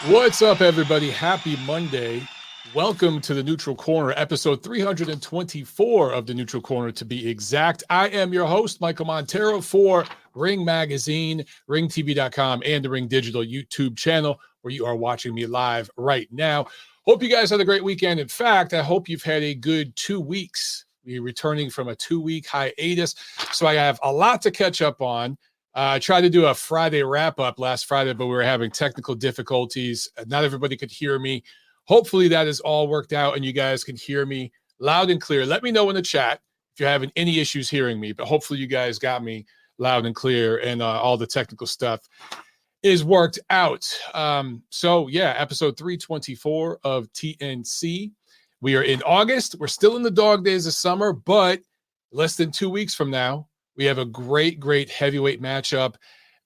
What's up, everybody? Happy Monday. Welcome to the Neutral Corner, episode 324 of the Neutral Corner, to be exact. I am your host, Michael Montero, for Ring Magazine, ringtv.com, and the Ring Digital YouTube channel, where you are watching me live right now. Hope you guys had a great weekend. In fact, I hope you've had a good 2 weeks. We're returning from a 2-week hiatus, so I have a lot to catch up on. I tried to do a Friday wrap-up last Friday, but we were having technical difficulties. Not everybody could hear me. Hopefully that is all worked out and you guys can hear me loud and clear. Let me know in the chat if you're having any issues hearing me, but hopefully you guys got me loud and clear and all the technical stuff is worked out. So yeah, episode 324 of TNC. We are in August. We're still in the dog days of summer, but less than 2 weeks from now, we have a great heavyweight matchup.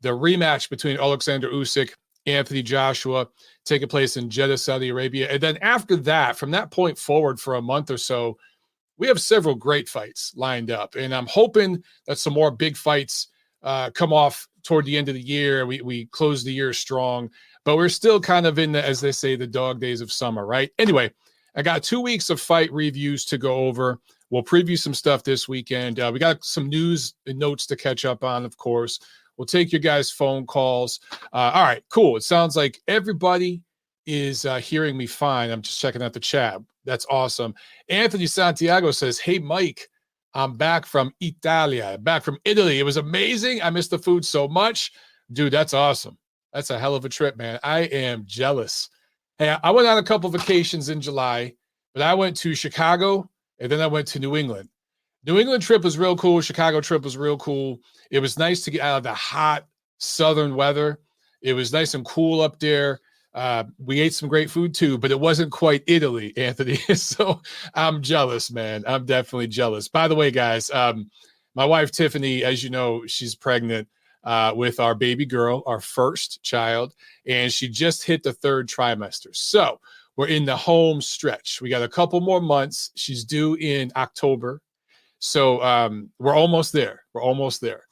The rematch between Alexander Usyk, Anthony Joshua, taking place in Jeddah, Saudi Arabia. And then after that, from that point forward for a month or so, we have several great fights lined up. And I'm hoping that some more big fights come off toward the end of the year. We close the year strong, but we're still kind of in the, as they say, the dog days of summer, right? Anyway, I got 2 weeks of fight reviews to go over. We'll preview some stuff this weekend. We got some news and notes to catch up on, of course. We'll take your guys' phone calls. All right, cool. It sounds like everybody is hearing me fine. I'm just checking out the chat. That's awesome. Anthony Santiago says, hey, Mike, I'm back from Italia, back from Italy. It was amazing. I missed the food so much. Dude, that's awesome. That's a hell of a trip, man. I am jealous. Hey, I went on a couple vacations in July, but I went to Chicago, and then I went to New England. New England trip was real cool. Chicago trip was real cool. It was nice to get out of the hot southern weather. It was nice and cool up there. We ate some great food too, but it wasn't quite Italy, Anthony. So I'm jealous, man. I'm definitely jealous. By the way, guys, my wife, Tiffany, as you know, she's pregnant with our baby girl, our first child, and she just hit the 3rd trimester. So we're in the home stretch. We got a couple more months. She's due in October. So we're almost there. We're almost there.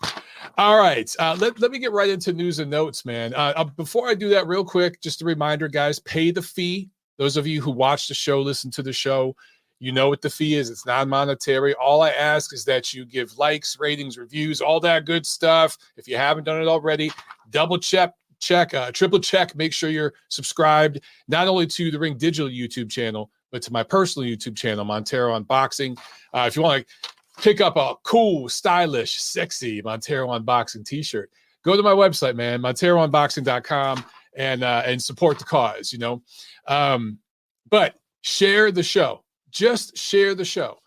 All right. Let me get right into news and notes, man. Before I do that, real quick, just a reminder, guys, pay the fee. Those of you who watch the show, listen to the show, you know what the fee is. It's non-monetary. All I ask is that you give likes, ratings, reviews, all that good stuff. If you haven't done it already, double check, triple check, make sure you're subscribed, not only to the Ring Digital YouTube channel, but to my personal YouTube channel, Montero Unboxing. If you want to pick up a cool, stylish, sexy Montero Unboxing t-shirt, go to my website, man, monterounboxing.com, and support the cause, you know. But share the show. Just share the show.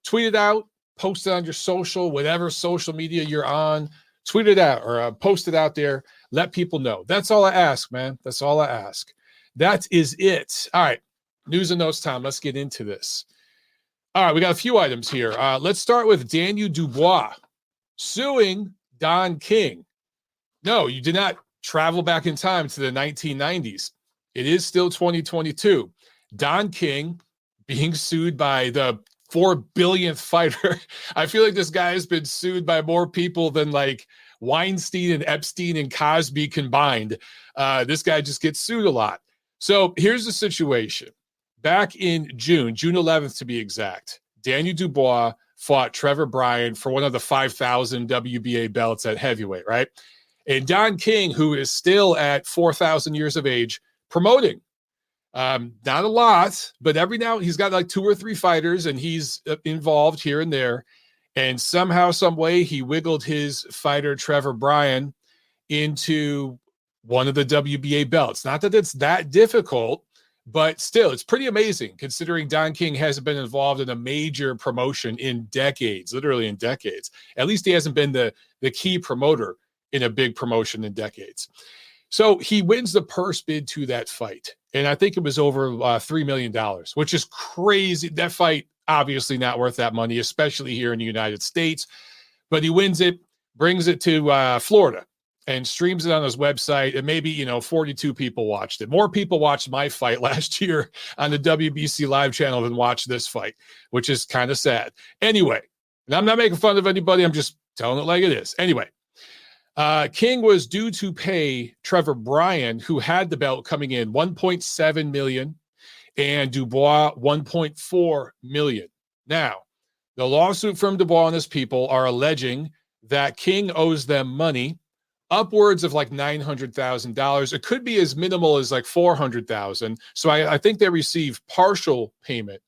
Tweet it out, post it on your social, whatever social media you're on, tweet it out or post it out there. Let people know. That's all I ask, man. That's all I ask. That is it. All right. News and notes time. Let's get into this. All right. We got a few items here. Let's start with Daniel Dubois suing Don King. No, you did not travel back in time to the 1990s. It is still 2022. Don King being sued by the 4 billionth fighter. I feel like this guy has been sued by more people than like Weinstein and Epstein and Cosby combined. This guy just gets sued a lot. So here's the situation. Back in June 11th to be exact, Daniel Dubois fought Trevor Bryan for one of the 5,000 WBA belts at heavyweight, right? And Don King, who is still at 4,000 years of age, promoting. Not a lot, but every now he's got like 2 or 3 fighters and he's involved here and there. And somehow, some way, he wiggled his fighter, Trevor Bryan, into one of the WBA belts. Not that it's that difficult, but still, it's pretty amazing considering Don King hasn't been involved in a major promotion in decades, literally in decades. At least he hasn't been the key promoter in a big promotion in decades. So he wins the purse bid to that fight. And I think it was over $3 million, which is crazy. That fight, obviously not worth that money, especially here in the United States. But he wins it, brings it to Florida, and streams it on his website. And maybe, 42 people watched it. More people watched my fight last year on the WBC live channel than watched this fight, which is kind of sad. Anyway, and I'm not making fun of anybody. I'm just telling it like it is. Anyway, King was due to pay Trevor Bryan, who had the belt coming in, $1.7 million, and Dubois $1.4 million. Now, the lawsuit from Dubois and his people are alleging that King owes them money upwards of like $900,000. It could be as minimal as like $400,000. So I think they receive partial payment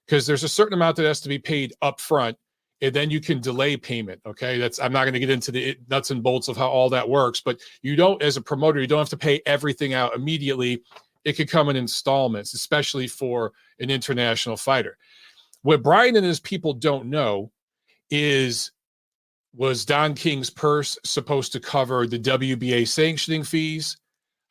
because there's a certain amount that has to be paid up front, and then you can delay payment. Okay, I'm not going to get into the nuts and bolts of how all that works, but you don't, as a promoter, you don't have to pay everything out immediately. It could come in installments, especially for an international fighter. What Bryan and his people don't know is, was Don King's purse supposed to cover the WBA sanctioning fees?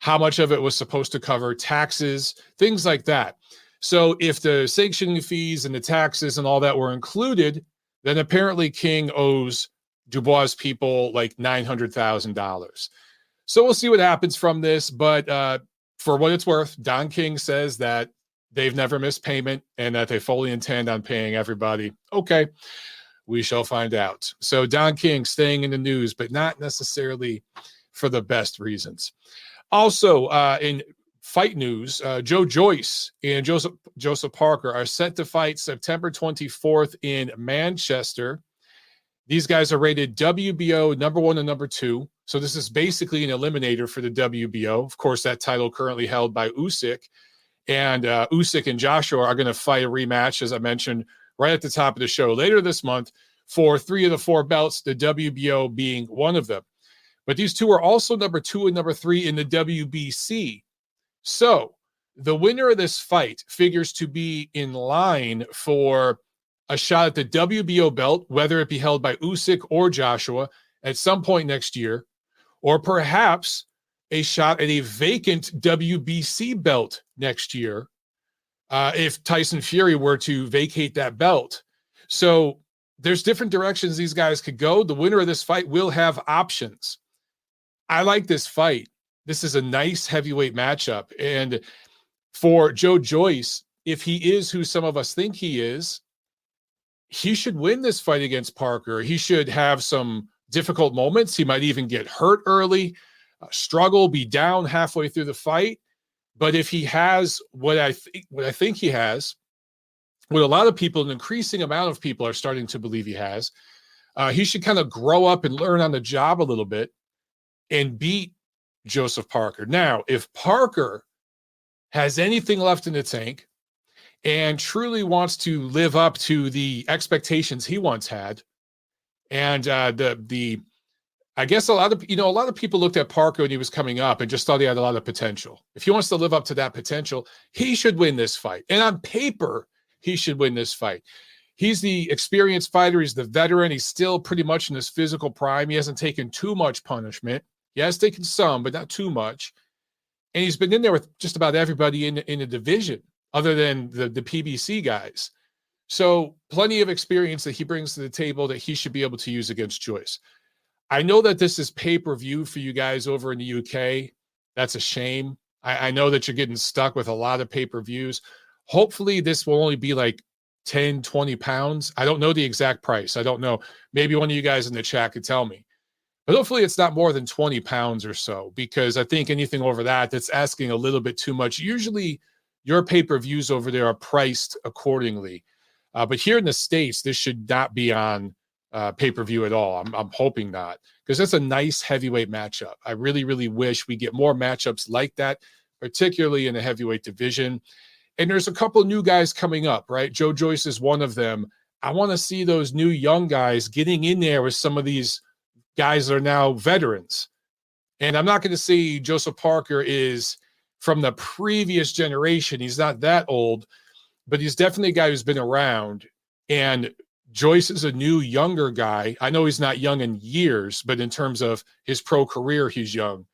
How much of it was supposed to cover taxes? Things like that. So if the sanctioning fees and the taxes and all that were included, then apparently King owes Dubois' people like $900,000. So we'll see what happens from this. But for what it's worth, Don King says that they've never missed payment and that they fully intend on paying everybody. Okay, we shall find out. So Don King staying in the news, but not necessarily for the best reasons. Also, in fight news, Joe Joyce and Joseph Parker are set to fight September 24th in Manchester. These guys are rated WBO number 1 and number 2. So this is basically an eliminator for the WBO. Of course, that title currently held by Usyk. And Usyk and Joshua are going to fight a rematch, as I mentioned, right at the top of the show later this month for 3 of the 4 belts, the WBO being one of them. But these two are also number 2 and number 3 in the WBC. So the winner of this fight figures to be in line for a shot at the WBO belt, whether it be held by Usyk or Joshua at some point next year, or perhaps a shot at a vacant WBC belt next year if Tyson Fury were to vacate that belt. So there's different directions these guys could go. The winner of this fight will have options. I like this fight. This is a nice heavyweight matchup. And for Joe Joyce, if he is who some of us think he is, he should win this fight against Parker. He should have some difficult moments. He might even get hurt early, struggle, be down halfway through the fight. But if he has what I think he has, what a lot of people, an increasing amount of people are starting to believe he has, he should kind of grow up and learn on the job a little bit and beat Joseph Parker. Now, if Parker has anything left in the tank and truly wants to live up to the expectations he once had, and I guess a lot of people looked at Parker when he was coming up and just thought he had a lot of potential. If he wants to live up to that potential, he should win this fight. And on paper, he should win this fight. He's the experienced fighter. He's the veteran. He's still pretty much in his physical prime. He hasn't taken too much punishment. He has taken some, but not too much. And he's been in there with just about everybody in the division, other than the PBC guys. So plenty of experience that he brings to the table that he should be able to use against Joyce. I know that this is pay-per-view for you guys over in the UK. That's a shame. I know that you're getting stuck with a lot of pay-per-views. Hopefully this will only be like 10, 20 pounds. I don't know the exact price. I don't know. Maybe one of you guys in the chat could tell me. But hopefully it's not more than 20 pounds or so, because I think anything over that, that's asking a little bit too much. Usually your pay-per-views over there are priced accordingly. But here in the States, this should not be on pay-per-view at all. I'm hoping not, because that's a nice heavyweight matchup. I really, really wish we get more matchups like that, particularly in the heavyweight division. And there's a couple of new guys coming up, right? Joe Joyce is one of them. I want to see those new young guys getting in there with some of these guys that are now veterans. And I'm not going to say Joseph Parker is from the previous generation. He's not that old, but he's definitely a guy who's been around. And Joyce is a new, younger guy. I know he's not young in years, but in terms of his pro career, he's young.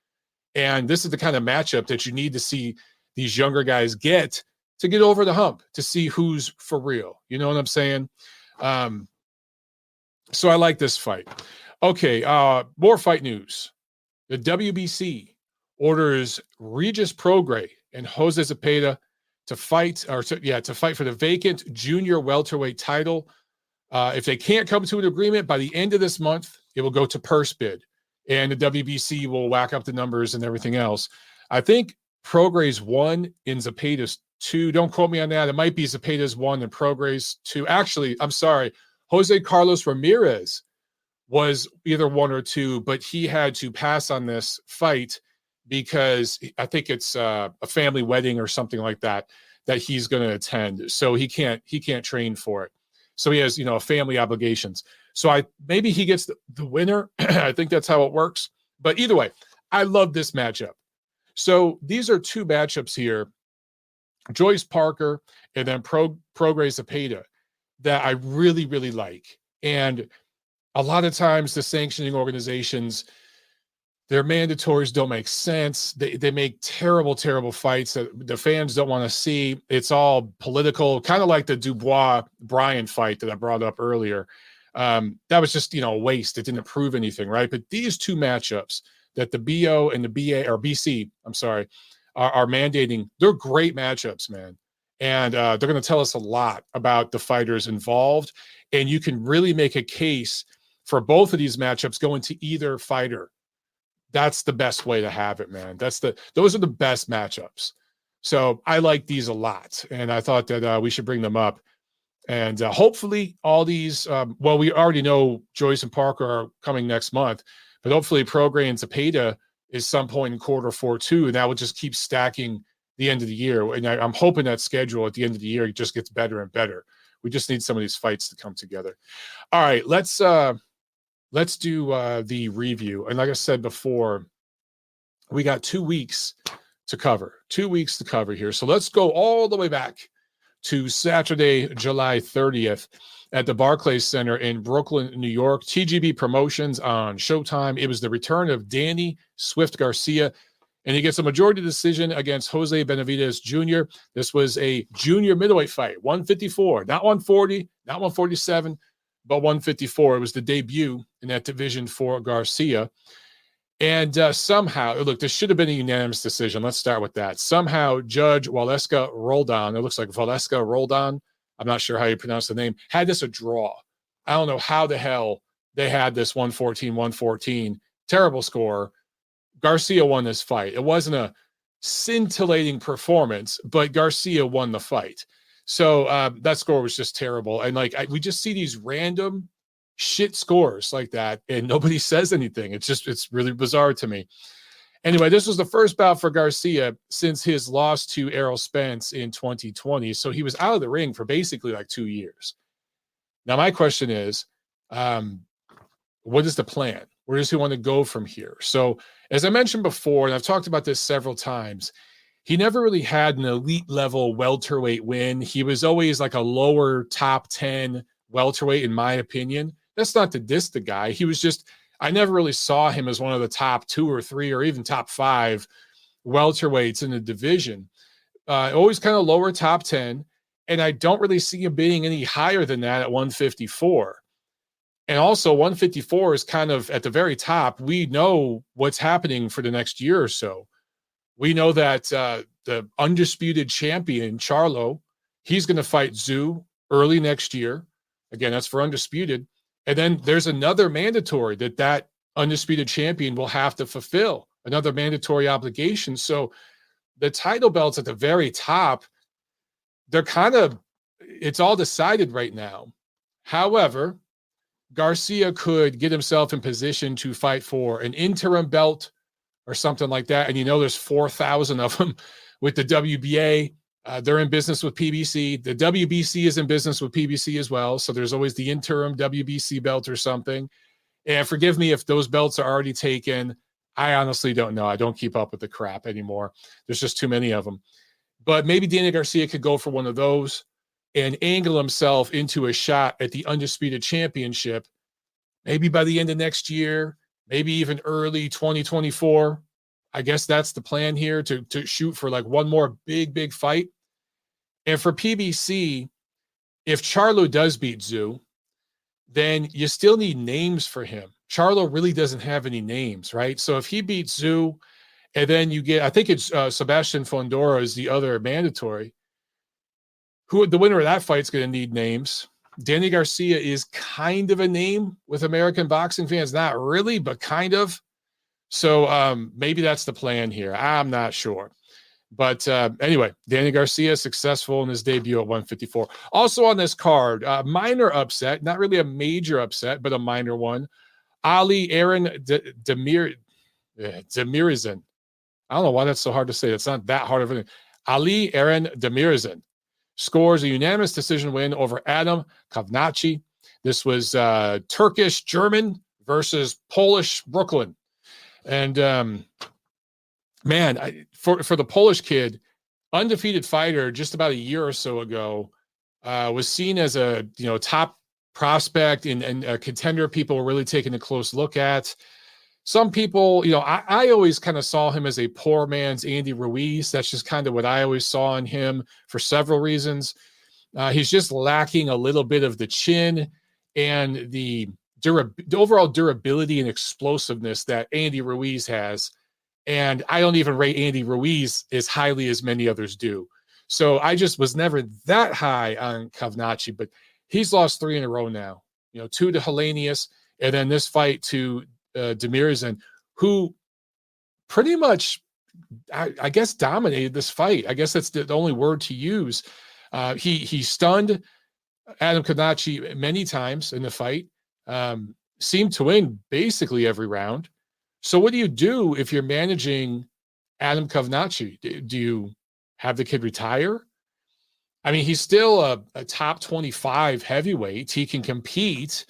And this is the kind of matchup that you need to see these younger guys get to get over the hump, to see who's for real. You know what I'm saying? So I like this fight. Okay, more fight news. The WBC orders Regis Prograis and Jose Zepeda to fight for the vacant junior welterweight title. If they can't come to an agreement by the end of this month, it will go to purse bid. and the WBC will whack up the numbers and everything else. I think Prograis 1 in Zepeda's 2. Don't quote me on that. It might be Zepeda's 1 and Prograis 2. Actually, I'm sorry. Jose Carlos Ramirez was either 1 or 2, but he had to pass on this fight because I think it's a family wedding or something like that he's going to attend. So he can't train for it. So he has, family obligations. So maybe he gets the winner. I think that's how it works. But either way, I love this matchup. So these are 2 matchups here, Joyce Parker and then Prograis Zepeda, that I really, really like. And a lot of times the sanctioning organizations, their mandatories don't make sense. They make terrible, terrible fights that the fans don't want to see. It's all political, kind of like the Dubois-Bryan fight that I brought up earlier. That was just, a waste. It didn't prove anything, right? But these 2 matchups that the BO and the BC, are mandating, they're great matchups, man. And they're going to tell us a lot about the fighters involved. And you can really make a case for both of these matchups going to either fighter. That's the best way to have it, man. Those are the best matchups. So I like these a lot. And I thought that we should bring them up. And hopefully all these, we already know Joyce and Parker are coming next month, but hopefully Prograis and Zepeda is some point in Q4 too, and that will just keep stacking the end of the year. And I'm hoping that schedule at the end of the year just gets better and better. We just need some of these fights to come together. All right, let's do the review. And like I said before, we got 2 weeks to cover. 2 weeks to cover here. So let's go all the way back to Saturday, July 30th at the Barclays Center in Brooklyn, New York. TGB Promotions on Showtime. It was the return of Danny Swift Garcia, and he gets a majority decision against Jose Benavidez Jr. This was a junior middleweight fight, 154, not 140, not 147, but 154. It was the debut in that division for Garcia. And somehow, look, this should have been a unanimous decision. Let's start with that. Somehow, Judge Waleska Roldan, it looks like Waleska Roldan, I'm not sure how you pronounce the name, had this a draw. I don't know how the hell they had this 114. Terrible score. Garcia won this fight. It wasn't a scintillating performance, but Garcia won the fight. So that score was just terrible. And we just see these random shit scores like that, and nobody says anything. It's really bizarre to me. Anyway, this was the first bout for Garcia since his loss to Errol Spence in 2020. So he was out of the ring for basically 2 years. Now, my question is, what is the plan? Where does he want to go from here? So as I mentioned before, and I've talked about this several times, he never really had an elite level welterweight win. He was always a lower top 10 welterweight, in my opinion. That's not to diss the guy. He was just, I never really saw him as one of the top 2 or 3 or even top 5 welterweights in the division. Always kind of lower top 10. And I don't really see him being any higher than that at 154. And also 154 is kind of at the very top. We know what's happening for the next year or so. We know that the undisputed champion, Charlo, he's going to fight Zhu early next year. Again, that's for undisputed. And then there's another mandatory that undisputed champion will have to fulfill, another mandatory obligation. So the title belts at the very top, they're it's all decided right now. However, Garcia could get himself in position to fight for an interim belt or something like that. And there's 4,000 of them with the WBA. They're in business with PBC. The WBC is in business with PBC as well. So there's always the interim WBC belt or something. And forgive me if those belts are already taken. I honestly don't know. I don't keep up with the crap anymore. There's just too many of them. But maybe Danny Garcia could go for one of those and angle himself into a shot at the undisputed championship, maybe by the end of next year, maybe even early 2024. I guess that's the plan here, to shoot for one more big fight. And for PBC, if Charlo does beat Zhu, then you still need names for him. Charlo really doesn't have any names, right? So if he beats Zhu, and then you get, I think it's Sebastian Fondora is the other mandatory. The winner of that fight is going to need names. Danny Garcia is kind of a name with American boxing fans. Not really, but kind of. So maybe that's the plan here. I'm not sure. But anyway, Danny Garcia successful in his debut at 154. Also on this card, minor upset, not really a major upset, but a minor one. Ali Aaron Demirizin. I don't know why that's so hard to say. It's not that hard of a Ali Aaron Demirizin scores a unanimous decision win over Adam Kovnachi. This was Turkish-German versus Polish-Brooklyn. And man, for the Polish kid, undefeated fighter just about a year or so ago, was seen as a top prospect and a contender people were really taking a close look at. Some people, I always kind of saw him as a poor man's Andy Ruiz. That's just kind of what I always saw in him for several reasons. He's just lacking a little bit of the chin and the overall durability and explosiveness that Andy Ruiz has. And I don't even rate Andy Ruiz as highly as many others do. So I just was never that high on Kovnachi, but he's lost 3 in a row now. 2 to Helenius, and then this fight to Demirizin, who pretty much, I guess, dominated this fight. I guess that's the only word to use. He stunned Adam Kovnachi many times in the fight, seemed to win basically every round. So what do you do if you're managing Adam Kovnachi? Do you have the kid retire? I mean, he's still a top 25 heavyweight. He can compete,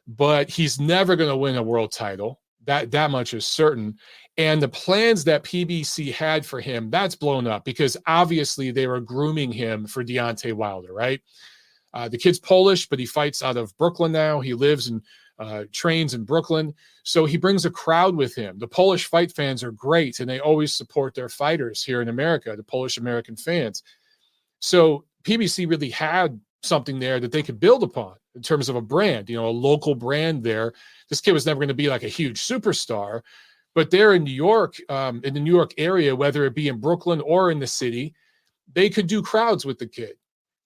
but he's never going to win a world title. That much is certain. And the plans that PBC had for him, that's blown up because obviously they were grooming him for Deontay Wilder, right? The kid's Polish, but he fights out of Brooklyn now. He lives and trains in Brooklyn. So he brings a crowd with him. The Polish fight fans are great, and they always support their fighters here in America, the Polish-American fans. So PBC really had something there that they could build upon in terms of a brand, a local brand there. This kid was never going to be like a huge superstar, but there in New York, in the New York area, whether it be in Brooklyn or in the city, they could do crowds with the kid.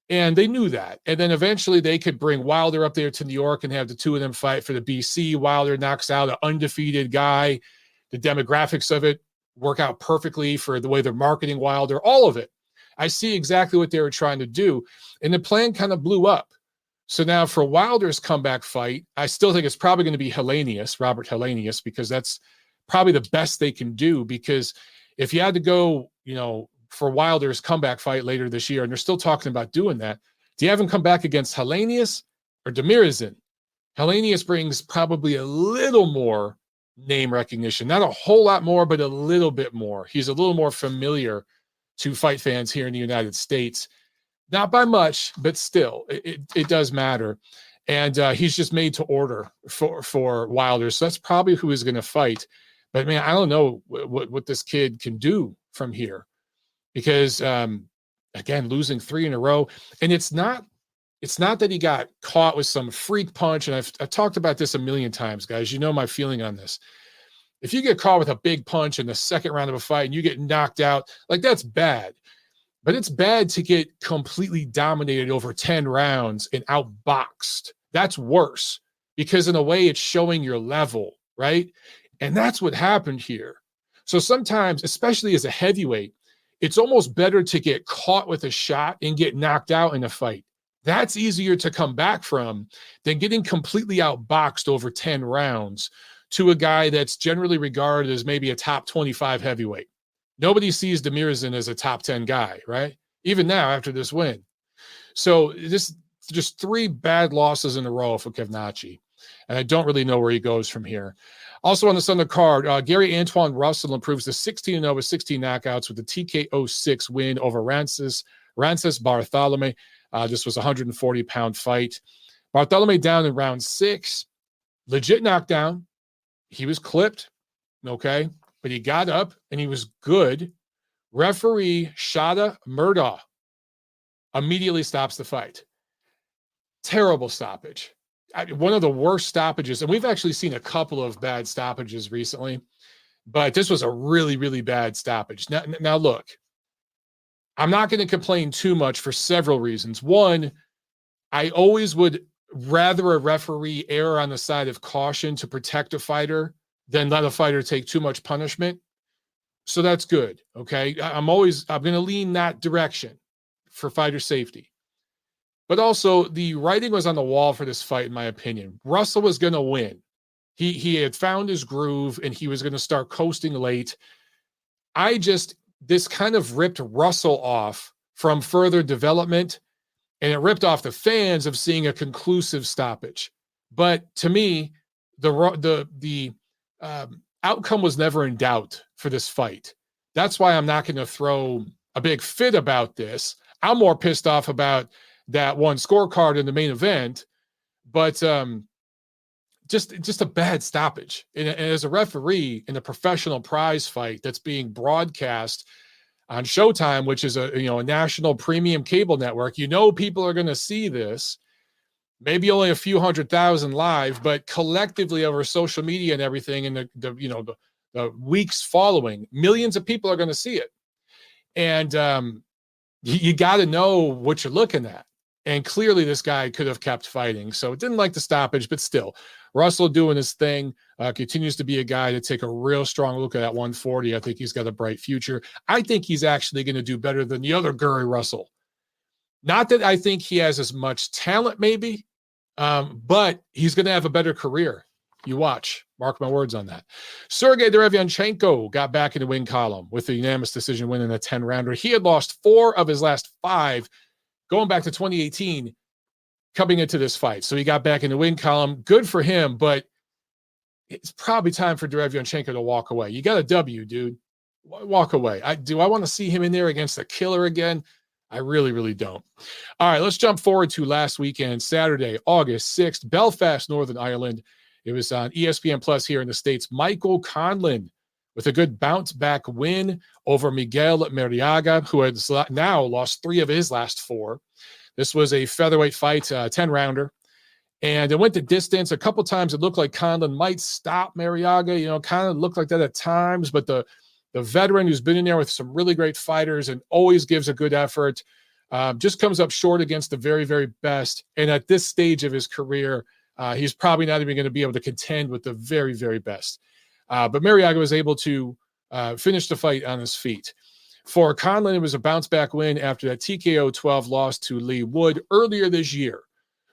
And they knew that. And then eventually they could bring Wilder up there to New York and have the two of them fight for the BC. Wilder knocks out an undefeated guy. The demographics of it work out perfectly for the way they're marketing Wilder, all of it. I see exactly what they were trying to do. And the plan kind of blew up. So now for Wilder's comeback fight, I still think it's probably going to be Robert Helenius, because that's probably the best they can do. Because if you had to go, for Wilder's comeback fight later this year, and they're still talking about doing that, do you have him come back against Helenius or Demirizin? Helenius brings probably a little more name recognition, not a whole lot more, but a little bit more. He's a little more familiar to fight fans here in the United States. Not by much, but still, it does matter. And he's just made to order for Wilder. So that's probably who he's going to fight. But, man, I don't know what this kid can do from here. Because, again, losing 3 in a row. And it's not that he got caught with some freak punch. And I've talked about this a million times, guys. You know my feeling on this. If you get caught with a big punch in the second round of a fight and you get knocked out, that's bad. But it's bad to get completely dominated over 10 rounds and outboxed. That's worse, because in a way it's showing your level, right? And that's what happened here. So sometimes, especially as a heavyweight, it's almost better to get caught with a shot and get knocked out in a fight. That's easier to come back from than getting completely outboxed over 10 rounds to a guy that's generally regarded as maybe a top 25 heavyweight. Nobody sees Demirizin as a top 10 guy, right? Even now after this win. So this just 3 bad losses in a row for Kovnachi. And I don't really know where he goes from here. Also on the Sunday card, Gary Antuanne Russell improves to 16-0 with 16 knockouts with a TKO 6 win over Rances Barthelemy. This was a 140-pound fight. Barthelemy down in round 6. Legit knockdown. He was clipped, okay? But he got up and he was good. Referee Shada Murdaugh immediately stops the fight. Terrible stoppage. One of the worst stoppages, and we've actually seen a couple of bad stoppages recently, but this was a really, really bad stoppage. Now look, I'm not going to complain too much for several reasons. One, I always would rather a referee err on the side of caution to protect a fighter than let a fighter take too much punishment. So that's good. Okay. I'm going to lean that direction for fighter safety. But also, the writing was on the wall for this fight, in my opinion. Russell was going to win. He had found his groove, and he was going to start coasting late. This kind of ripped Russell off from further development, and it ripped off the fans of seeing a conclusive stoppage. But to me, the outcome was never in doubt for this fight. That's why I'm not going to throw a big fit about this. I'm more pissed off about that one scorecard in the main event, but just a bad stoppage. And as a referee in a professional prize fight that's being broadcast on Showtime, which is a national premium cable network, people are going to see this. Maybe only a few 100,000 live, but collectively over social media and everything, and the weeks following, millions of people are going to see it. And you got to know what you're looking at. And clearly this guy could have kept fighting. So it didn't like the stoppage, but still, Russell doing his thing, continues to be a guy to take a real strong look at that 140. I think he's got a bright future. I think he's actually going to do better than the other Gary Russell. Not that I think he has as much talent, maybe, but he's going to have a better career. You watch. Mark my words on that. Sergey Derevyanchenko got back in the win column with a unanimous decision win in a 10-rounder. He had lost 4 of his last 5 going back to 2018 coming into this fight. So he got back in the win column. Good for him, but it's probably time for Derevyanchenko to walk away. You got a W, dude. Walk away. Do I want to see him in there against a killer again? I really, really don't. All right, let's jump forward to last weekend, Saturday, August 6th, Belfast, Northern Ireland. It was on ESPN Plus here in the States. Michael Conlan with a good bounce-back win over Miguel Mariaga, who has now lost 3 of his last 4. This was a featherweight fight, 10-rounder. And it went the distance. A couple times it looked like Conlan might stop Mariaga. Kind of looked like that at times. But the veteran who's been in there with some really great fighters and always gives a good effort, just comes up short against the very, very best. And at this stage of his career, he's probably not even going to be able to contend with the very, very best. But Mariaga was able to finish the fight on his feet. For Conlan, it was a bounce-back win after that TKO 12 loss to Lee Wood earlier this year.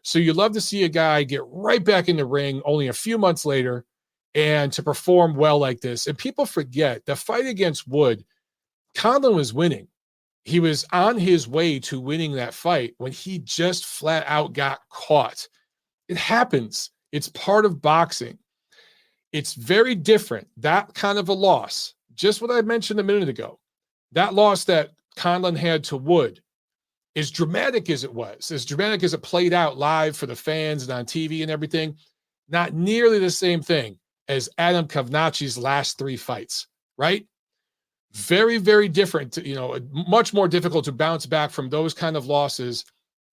So you love to see a guy get right back in the ring only a few months later and to perform well like this. And people forget the fight against Wood, Conlan was winning. He was on his way to winning that fight when he just flat out got caught. It happens. It's part of boxing. It's very different. That kind of a loss, just what I mentioned a minute ago, that loss that Conlan had to Wood, as dramatic as it was, as dramatic as it played out live for the fans and on TV and everything, not nearly the same thing as Adam Kovnacci's last 3 fights, right? Very, very different, much more difficult to bounce back from those kind of losses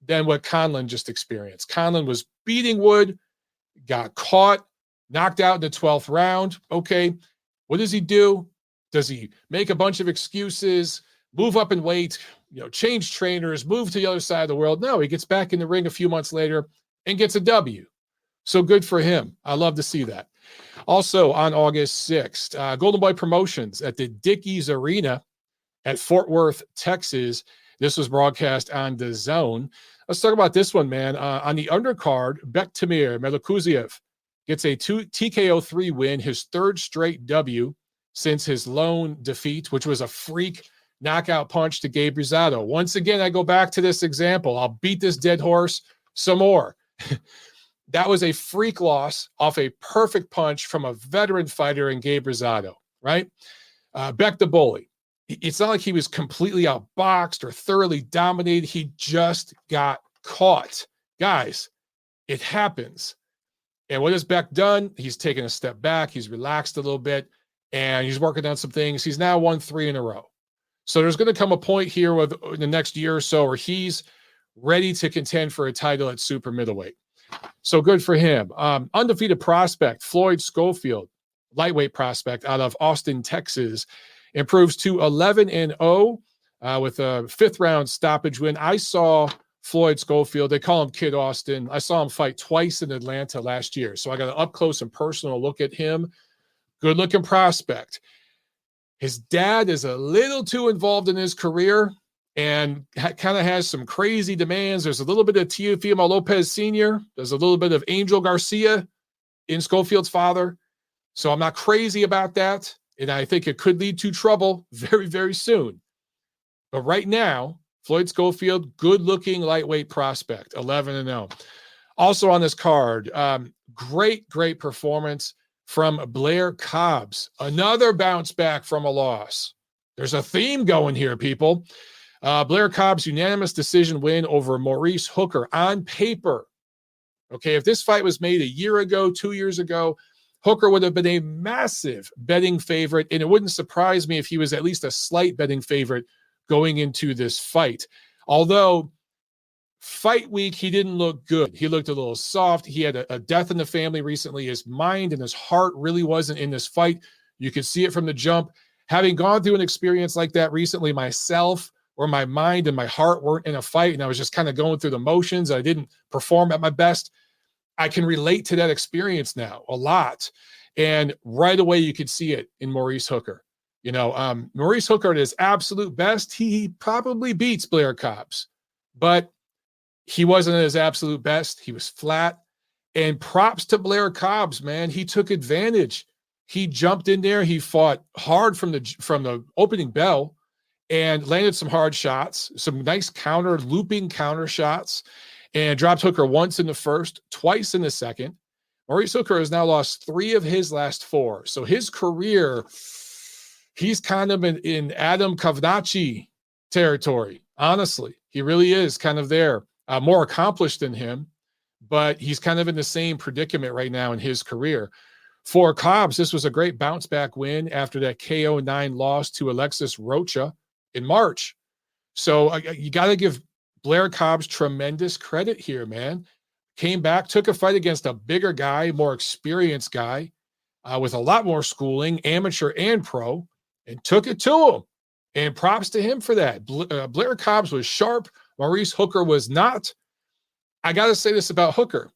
than what Conlan just experienced. Conlan was beating Wood, got caught, knocked out in the 12th round. Okay, what does he do? Does he make a bunch of excuses, move up in weight, change trainers, move to the other side of the world? No, he gets back in the ring a few months later and gets a W. So good for him. I love to see that. Also on August 6th, Golden Boy Promotions at the Dickies Arena at Fort Worth, Texas. This was broadcast on the Zone. Let's talk about this one, man. On the undercard, Bektamir Melikuziev gets a TKO 3 win, his 3rd straight W since his lone defeat, which was a freak knockout punch to Gabe Rosado. Once again, I go back to this example. I'll beat this dead horse some more. That was a freak loss off a perfect punch from a veteran fighter in Gabe Rosado, right? Beck the bully. It's not like he was completely outboxed or thoroughly dominated. He just got caught. Guys, it happens. And what has Beck done? He's taken a step back. He's relaxed a little bit, and he's working on some things. He's now won 3 in a row. So there's going to come a point here with in the next year or so where he's ready to contend for a title at super middleweight. So good for him. Undefeated prospect, Floyd Schofield, lightweight prospect out of Austin, Texas, improves to 11-0 with a 5th round stoppage win. I saw Floyd Schofield. They call him Kid Austin. I saw him fight twice in Atlanta last year. So I got an up close and personal look at him. good-looking prospect. His dad is a little too involved in his career and kind of has some crazy demands. There's a little bit of Teofimo Lopez Jr. There's a little bit of Angel Garcia in Schofield's father. So I'm not crazy about that. And I think it could lead to trouble very, very soon. But right now, Floyd Schofield, good-looking lightweight prospect, 11-0. Also on this card, great performance from Blair Cobbs. Another bounce back from a loss. There's a theme going here, people. Blair Cobbs' unanimous decision win over Maurice Hooker on paper. Okay, if this fight was made a year ago, 2 years ago, Hooker would have been a massive betting favorite, and it wouldn't surprise me if he was at least a slight betting favorite going into this fight. Although fight week, he didn't look good. He looked a little soft. He had a death in the family recently. His mind and his heart really wasn't in this fight. You could see it from the jump. Having gone through an experience like that recently myself, where my mind and my heart weren't in a fight and I was just kind of going through the motions, I didn't perform at my best, I can relate to that experience now a lot. And right away, you could see it in Maurice Hooker. You know, Maurice Hooker at his absolute best, he probably beats Blair Cobbs, but he wasn't at his absolute best. He was flat. And props to Blair Cobbs, man. He took advantage. He jumped in there. He fought hard from the opening bell and landed some hard shots, some nice looping counter shots, and dropped Hooker once in the first, twice in the second. Maurice Hooker has now lost 3 of his last 4. So his career, he's kind of in Adam Kovnachi territory. Honestly, he really is kind of there. More accomplished than him, but he's kind of in the same predicament right now in his career. For Cobbs, this was a great bounce-back win after that KO9 loss to Alexis Rocha in March. So you got to give Blair Cobbs tremendous credit here, man. Came back, took a fight against a bigger guy, more experienced guy with a lot more schooling, amateur and pro, and took it to him. And props to him for that. Blair Cobbs was sharp. Maurice Hooker was not. I got to say this about Hooker.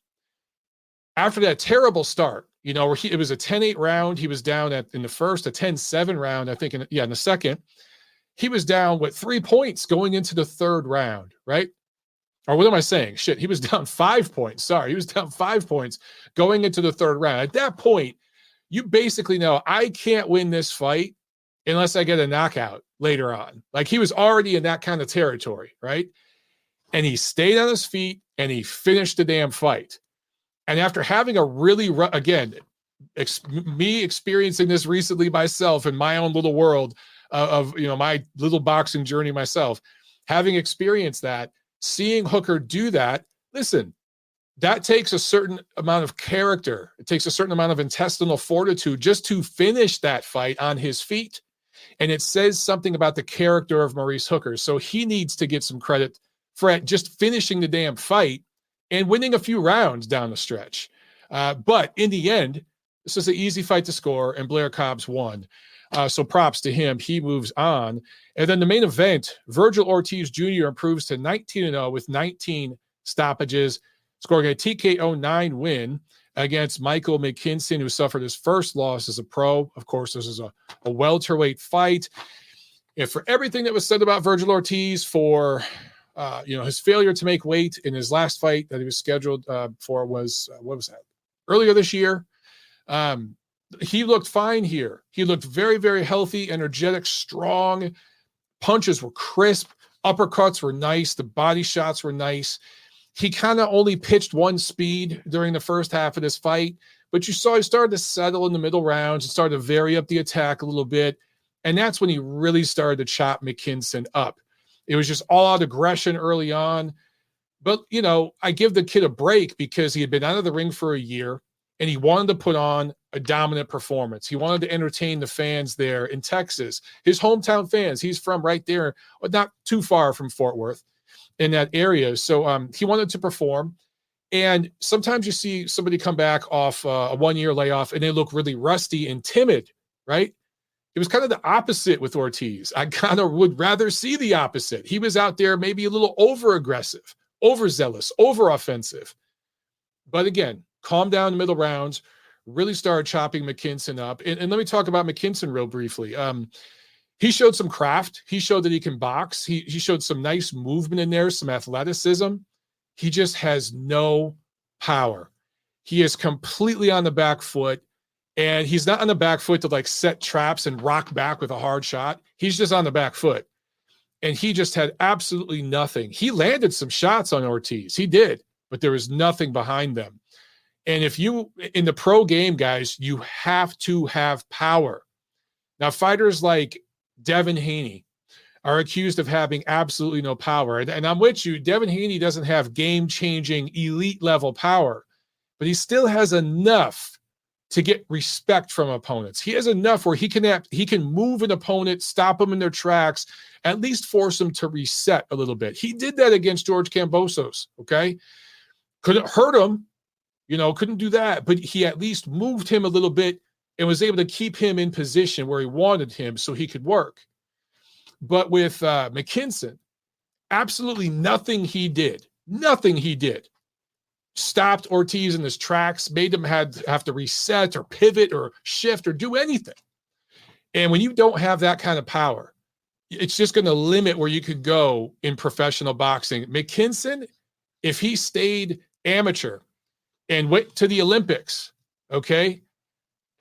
After that terrible start, you know, where it was a 10-8 round, he was down in the first, a 10-7 round, I think, in the second. He was down, 3 points going into the third round, right? Or what am I saying? Shit, he was down 5 points. Sorry, he was down 5 points going into the third round. At that point, you basically know I can't win this fight unless I get a knockout later on. Like, he was already in that kind of territory, right? And he stayed on his feet and he finished the damn fight. And after having a really, again, me experiencing this recently myself in my own little world of, you know, my little boxing journey myself, having experienced that, seeing Hooker do that, listen, that takes a certain amount of character. It takes a certain amount of intestinal fortitude just to finish that fight on his feet. And it says something about the character of Maurice Hooker. So he needs to get some credit for just finishing the damn fight and winning a few rounds down the stretch. But in the end, this is an easy fight to score, and Blair Cobbs won. So props to him. He moves on. And then the main event, Vergil Ortiz Jr. improves to 19-0 with 19 stoppages, scoring a TKO9 win against Michael McKinson, who suffered his first loss as a pro. Of course, this is a welterweight fight. And for everything that was said about Vergil Ortiz, for his failure to make weight in his last fight that he was scheduled for was, what was that? Earlier this year. He looked fine here. He looked very, very healthy, energetic, strong. Punches were crisp. Uppercuts were nice. The body shots were nice. He kind of only pitched one speed during the first half of this fight, but you saw he started to settle in the middle rounds and started to vary up the attack a little bit. And that's when he really started to chop McKinson up. It was just all-out aggression early on. But, you know, I give the kid a break because he had been out of the ring for a year and he wanted to put on a dominant performance. He wanted to entertain the fans there in Texas, his hometown fans. He's from right there, not too far from Fort Worth in that area. So he wanted to perform. And sometimes you see somebody come back off a one-year layoff and they look really rusty and timid, right? It was kind of the opposite with Ortiz. I kind of would rather see the opposite. He was out there maybe a little over-aggressive, overzealous, over-offensive. But again, calm down in the middle rounds, really started chopping McKinson up. And let me talk about McKinson real briefly. He showed some craft. He showed that he can box. He showed some nice movement in there, some athleticism. He just has no power. He is completely on the back foot, and he's not on the back foot to like set traps and rock back with a hard shot. He's just on the back foot, and he just had absolutely nothing. He landed some shots on Ortiz. He did, but there was nothing behind them. And if you, in the pro game, guys, you have to have power. Now, fighters like Devin Haney are accused of having absolutely no power. And I'm with you. Devin Haney doesn't have game-changing, elite-level power, but he still has enough to get respect from opponents. He has enough where he can move an opponent, stop them in their tracks, at least force them to reset a little bit. He did that against George Kambosos, okay? Couldn't hurt him, couldn't do that, but he at least moved him a little bit and was able to keep him in position where he wanted him so he could work. But with McKinson, absolutely nothing he did stopped Ortiz in his tracks, made him have to reset or pivot or shift or do anything. And when you don't have that kind of power, it's just going to limit where you could go in professional boxing. McKinson, if he stayed amateur and went to the Olympics, okay,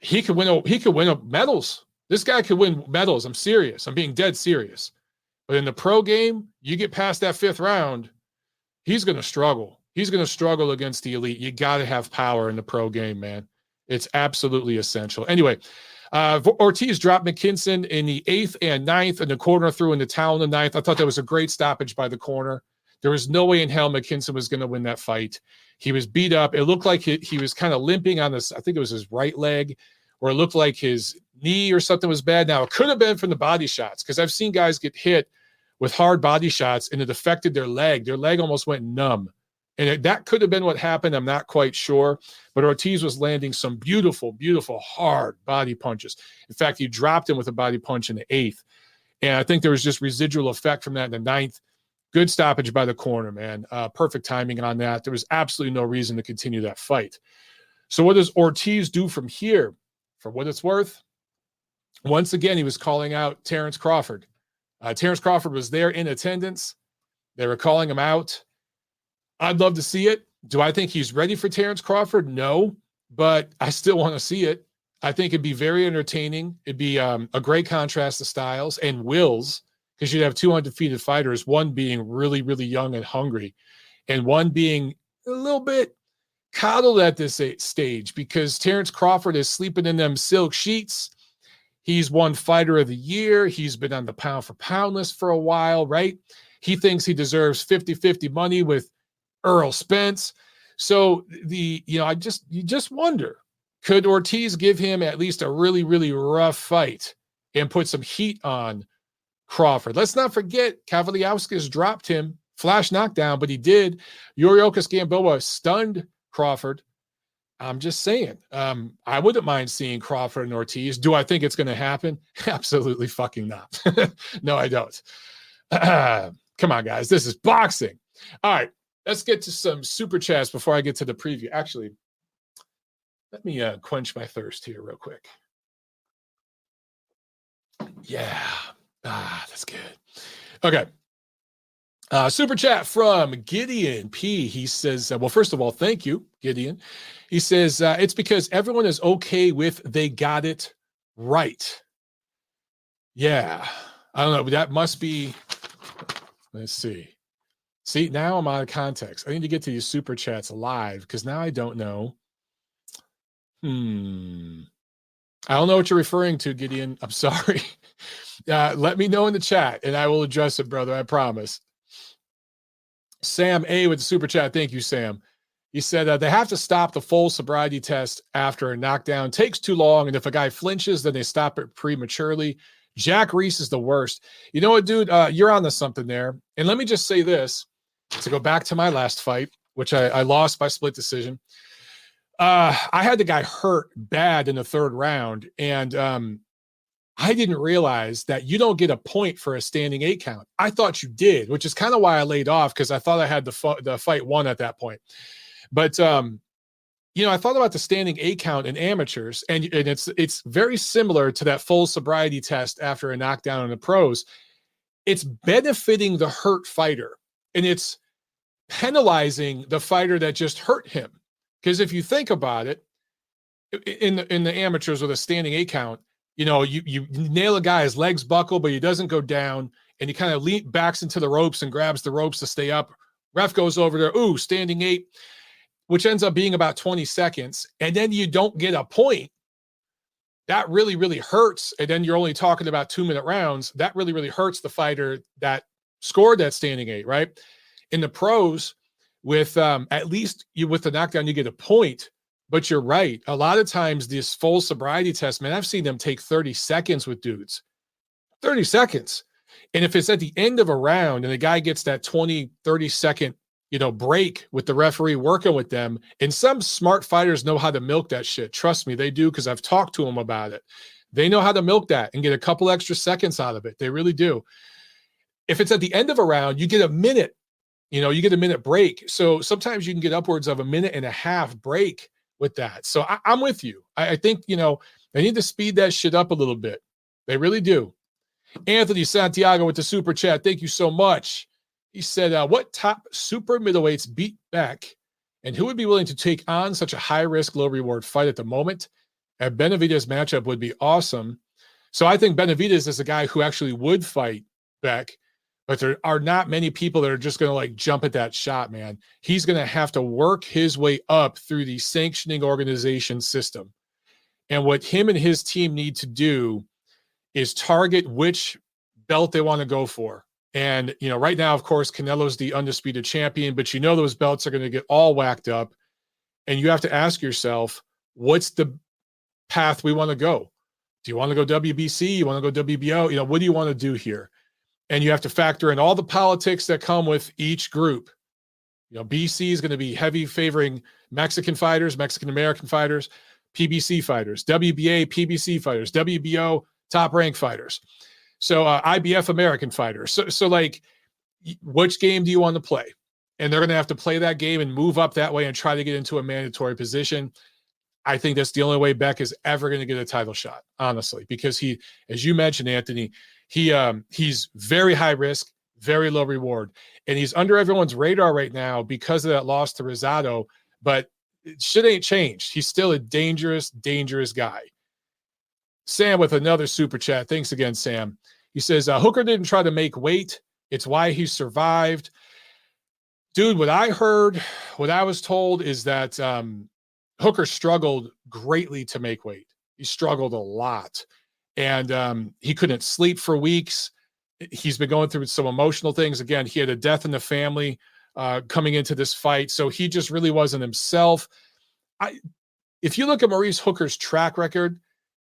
he could win medals. This guy could win medals. I'm serious. I'm being dead serious. But in the pro game, you get past that 5th round, he's going to struggle. He's going to struggle against the elite. You got to have power in the pro game, man. It's absolutely essential. Anyway, Ortiz dropped McKinson in the 8th and 9th, and the corner threw in the towel in the 9th. I thought that was a great stoppage by the corner. There was no way in hell McKinson was going to win that fight. He was beat up. It looked like he was kind of limping on this. I think it was his right leg, or it looked like his knee or something was bad. Now, it could have been from the body shots, because I've seen guys get hit with hard body shots and it affected their leg. Their leg almost went numb. And that could have been what happened. I'm not quite sure. But Ortiz was landing some beautiful, beautiful, hard body punches. In fact, he dropped him with a body punch in the 8th. And I think there was just residual effect from that in the 9th. Good stoppage by the corner, man. Perfect timing on that. There was absolutely no reason to continue that fight. So what does Ortiz do from here? For what it's worth, once again, he was calling out Terence Crawford. Terence Crawford was there in attendance. They were calling him out. I'd love to see it. Do I think he's ready for Terence Crawford? No, but I still want to see it. I think it'd be very entertaining. It'd be a great contrast to styles and wills, because you'd have 2 undefeated fighters, one being really, really young and hungry, and one being a little bit coddled at this stage, because Terence Crawford is sleeping in them silk sheets. He's won Fighter of the Year. He's been on the pound for pound list for a while, right? He thinks he deserves 50-50 money with Earl Spence. So you just wonder, could Ortiz give him at least a really, really rough fight and put some heat on Crawford? Let's not forget, Kavaliauskas dropped him, flash knockdown, but he did. Yuriorkis Gamboa stunned Crawford. I'm just saying, I wouldn't mind seeing Crawford and Ortiz. Do I think it's going to happen? Absolutely fucking not. No, I don't. Come on, guys. This is boxing. All right. Let's get to some super chats before I get to the preview. Actually, let me quench my thirst here real quick. Yeah. That's good. Okay. Super chat from Gideon P. He says, well, first of all, thank you, Gideon. He says, it's because everyone is okay with they got it right. Yeah. I don't know. That must be, let's see. See, now I'm out of context. I need to get to these super chats live, because now I don't know. I don't know what you're referring to, Gideon. I'm sorry. Let me know in the chat, and I will address it, brother. I promise. Sam A with the super chat. Thank you, Sam. He said they have to stop the full sobriety test after a knockdown. Takes too long, and if a guy flinches, then they stop it prematurely. Jack Reese is the worst. You know what, dude? You're on to something there. And let me just say this, to go back to my last fight, which I lost by split decision. I had the guy hurt bad in the 3rd round, and I didn't realize that you don't get a point for a standing 8 count. I thought you did, which is kind of why I laid off, because I thought I had the fight won at that point. But I thought about the standing 8 count in amateurs, and it's very similar to that full sobriety test after a knockdown in the pros. It's benefiting the hurt fighter, and it's penalizing the fighter that just hurt him. Because if you think about it, in the amateurs with a standing 8 count, you nail a guy, his legs buckle, but he doesn't go down, and he kind of backs into the ropes and grabs the ropes to stay up. Ref goes over there, ooh, standing 8, which ends up being about 20 seconds, and then you don't get a point. That really, really hurts. And then you're only talking about 2-minute rounds. That really, really hurts the fighter that scored that standing 8, right? In the pros, with at least with the knockdown, you get a point. But you're right. A lot of times, this full sobriety test, man, I've seen them take 30 seconds with dudes. 30 seconds. And if it's at the end of a round and the guy gets that 20, 30-second break with the referee working with them, and some smart fighters know how to milk that shit. Trust me, they do, because I've talked to them about it. They know how to milk that and get a couple extra seconds out of it. They really do. If it's at the end of a round, you get a minute. You get a minute break. So sometimes you can get upwards of a minute and a half break with that. So I'm with you. I think, they need to speed that shit up a little bit. They really do. Anthony Santiago with the super chat. Thank you so much. He said, what top super middleweights beat Beck, and who would be willing to take on such a high-risk, low-reward fight at the moment? A Benavidez matchup would be awesome. So I think Benavidez is a guy who actually would fight Beck, but there are not many people that are just going to jump at that shot, man. He's going to have to work his way up through the sanctioning organization system. And what him and his team need to do is target which belt they want to go for. And, right now, of course, Canelo's the undisputed champion, but those belts are going to get all whacked up. And you have to ask yourself, what's the path we want to go? Do you want to go WBC? You want to go WBO? What do you want to do here? And you have to factor in all the politics that come with each group. BC is going to be heavy favoring Mexican fighters, Mexican-American fighters, PBC fighters, WBA, PBC fighters, WBO, top-ranked fighters. So IBF American fighters. So which game do you want to play? And they're going to have to play that game and move up that way and try to get into a mandatory position. I think that's the only way Beck is ever going to get a title shot, honestly, because he, as you mentioned, Anthony, he's very high risk, very low reward, and he's under everyone's radar right now because of that loss to Rosado, but shit ain't changed. He's still a dangerous, dangerous guy. Sam with another super chat. Thanks again, Sam. He says, Hooker didn't try to make weight. It's why he survived. Dude, what I was told is that Hooker struggled greatly to make weight. He struggled a lot. And he couldn't sleep for weeks. He's been going through some emotional things. Again, he had a death in the family coming into this fight. So he just really wasn't himself. If you look at Maurice Hooker's track record,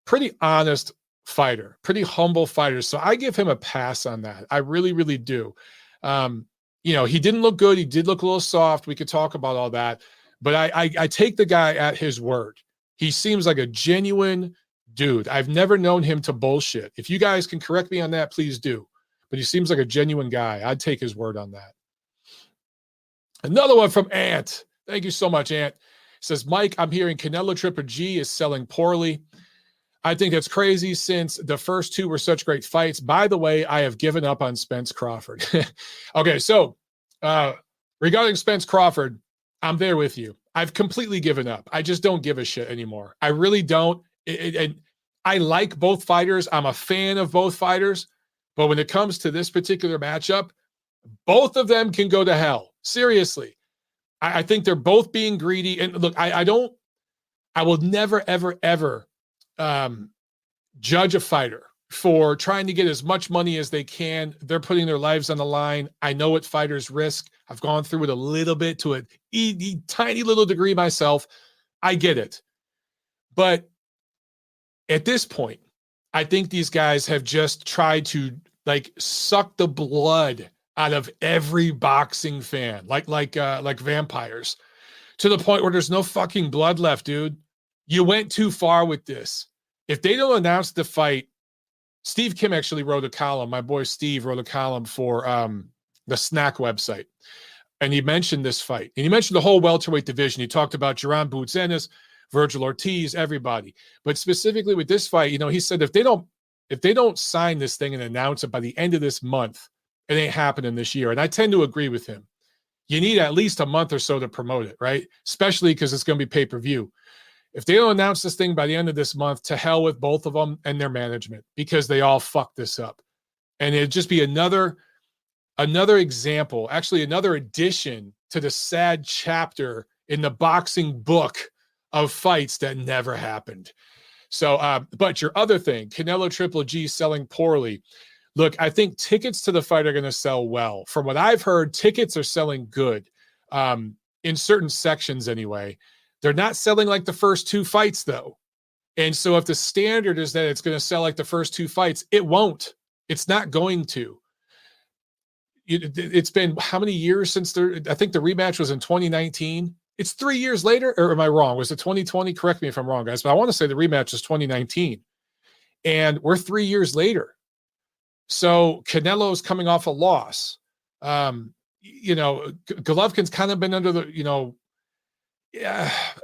pretty honest fighter, pretty humble fighter. So I give him a pass on that. I really, really do. He didn't look good. He did look a little soft. We could talk about all that. But I take the guy at his word. He seems like a genuine dude. I've never known him to bullshit. If you guys can correct me on that, please do. But he seems like a genuine guy. I'd take his word on that. Another one from Ant. Thank you so much, Ant. Says, Mike, I'm hearing Canelo Triple G is selling poorly. I think that's crazy since the first two were such great fights. By the way, I have given up on Spence Crawford. Okay, so regarding Spence Crawford, I'm there with you. I've completely given up. I just don't give a shit anymore. I really don't. And I like both fighters. I'm a fan of both fighters. But when it comes to this particular matchup, both of them can go to hell. Seriously. I think they're both being greedy. And look, I will never, ever, ever judge a fighter for trying to get as much money as they can. They're putting their lives on the line. I know what fighters risk. I've gone through it a little bit to a tiny little degree myself. I get it. But at this point, I think these guys have just tried to suck the blood out of every boxing fan, like vampires, to the point where there's no fucking blood left, dude. You went too far with this. If they don't announce the fight, Steve Kim actually wrote a column. My boy Steve wrote a column for the Snack website. and he mentioned this fight. And he mentioned the whole welterweight division. He talked about Jaron Boots-Ennis, Vergil Ortiz, everybody. But specifically with this fight, he said if they don't sign this thing and announce it by the end of this month, it ain't happening this year. And I tend to agree with him. You need at least a month or so to promote it, right? Especially because it's going to be pay-per-view. If they don't announce this thing by the end of this month, to hell with both of them and their management, because they all fucked this up. And it'd just be another example, actually another addition to the sad chapter in the boxing book of fights that never happened. So, but your other thing, Canelo Triple G selling poorly. Look, I think tickets to the fight are going to sell well. From what I've heard, tickets are selling good in certain sections anyway. They're not selling like the first two fights, though. And so if the standard is that it's going to sell like the first two fights, it won't. It's not going to. It's been how many years since I think the rematch was in 2019. It's 3 years later, or am I wrong? Was it 2020? Correct me if I'm wrong, guys, but I want to say the rematch is 2019. And we're 3 years later. So Canelo's coming off a loss. Golovkin's kind of been under the,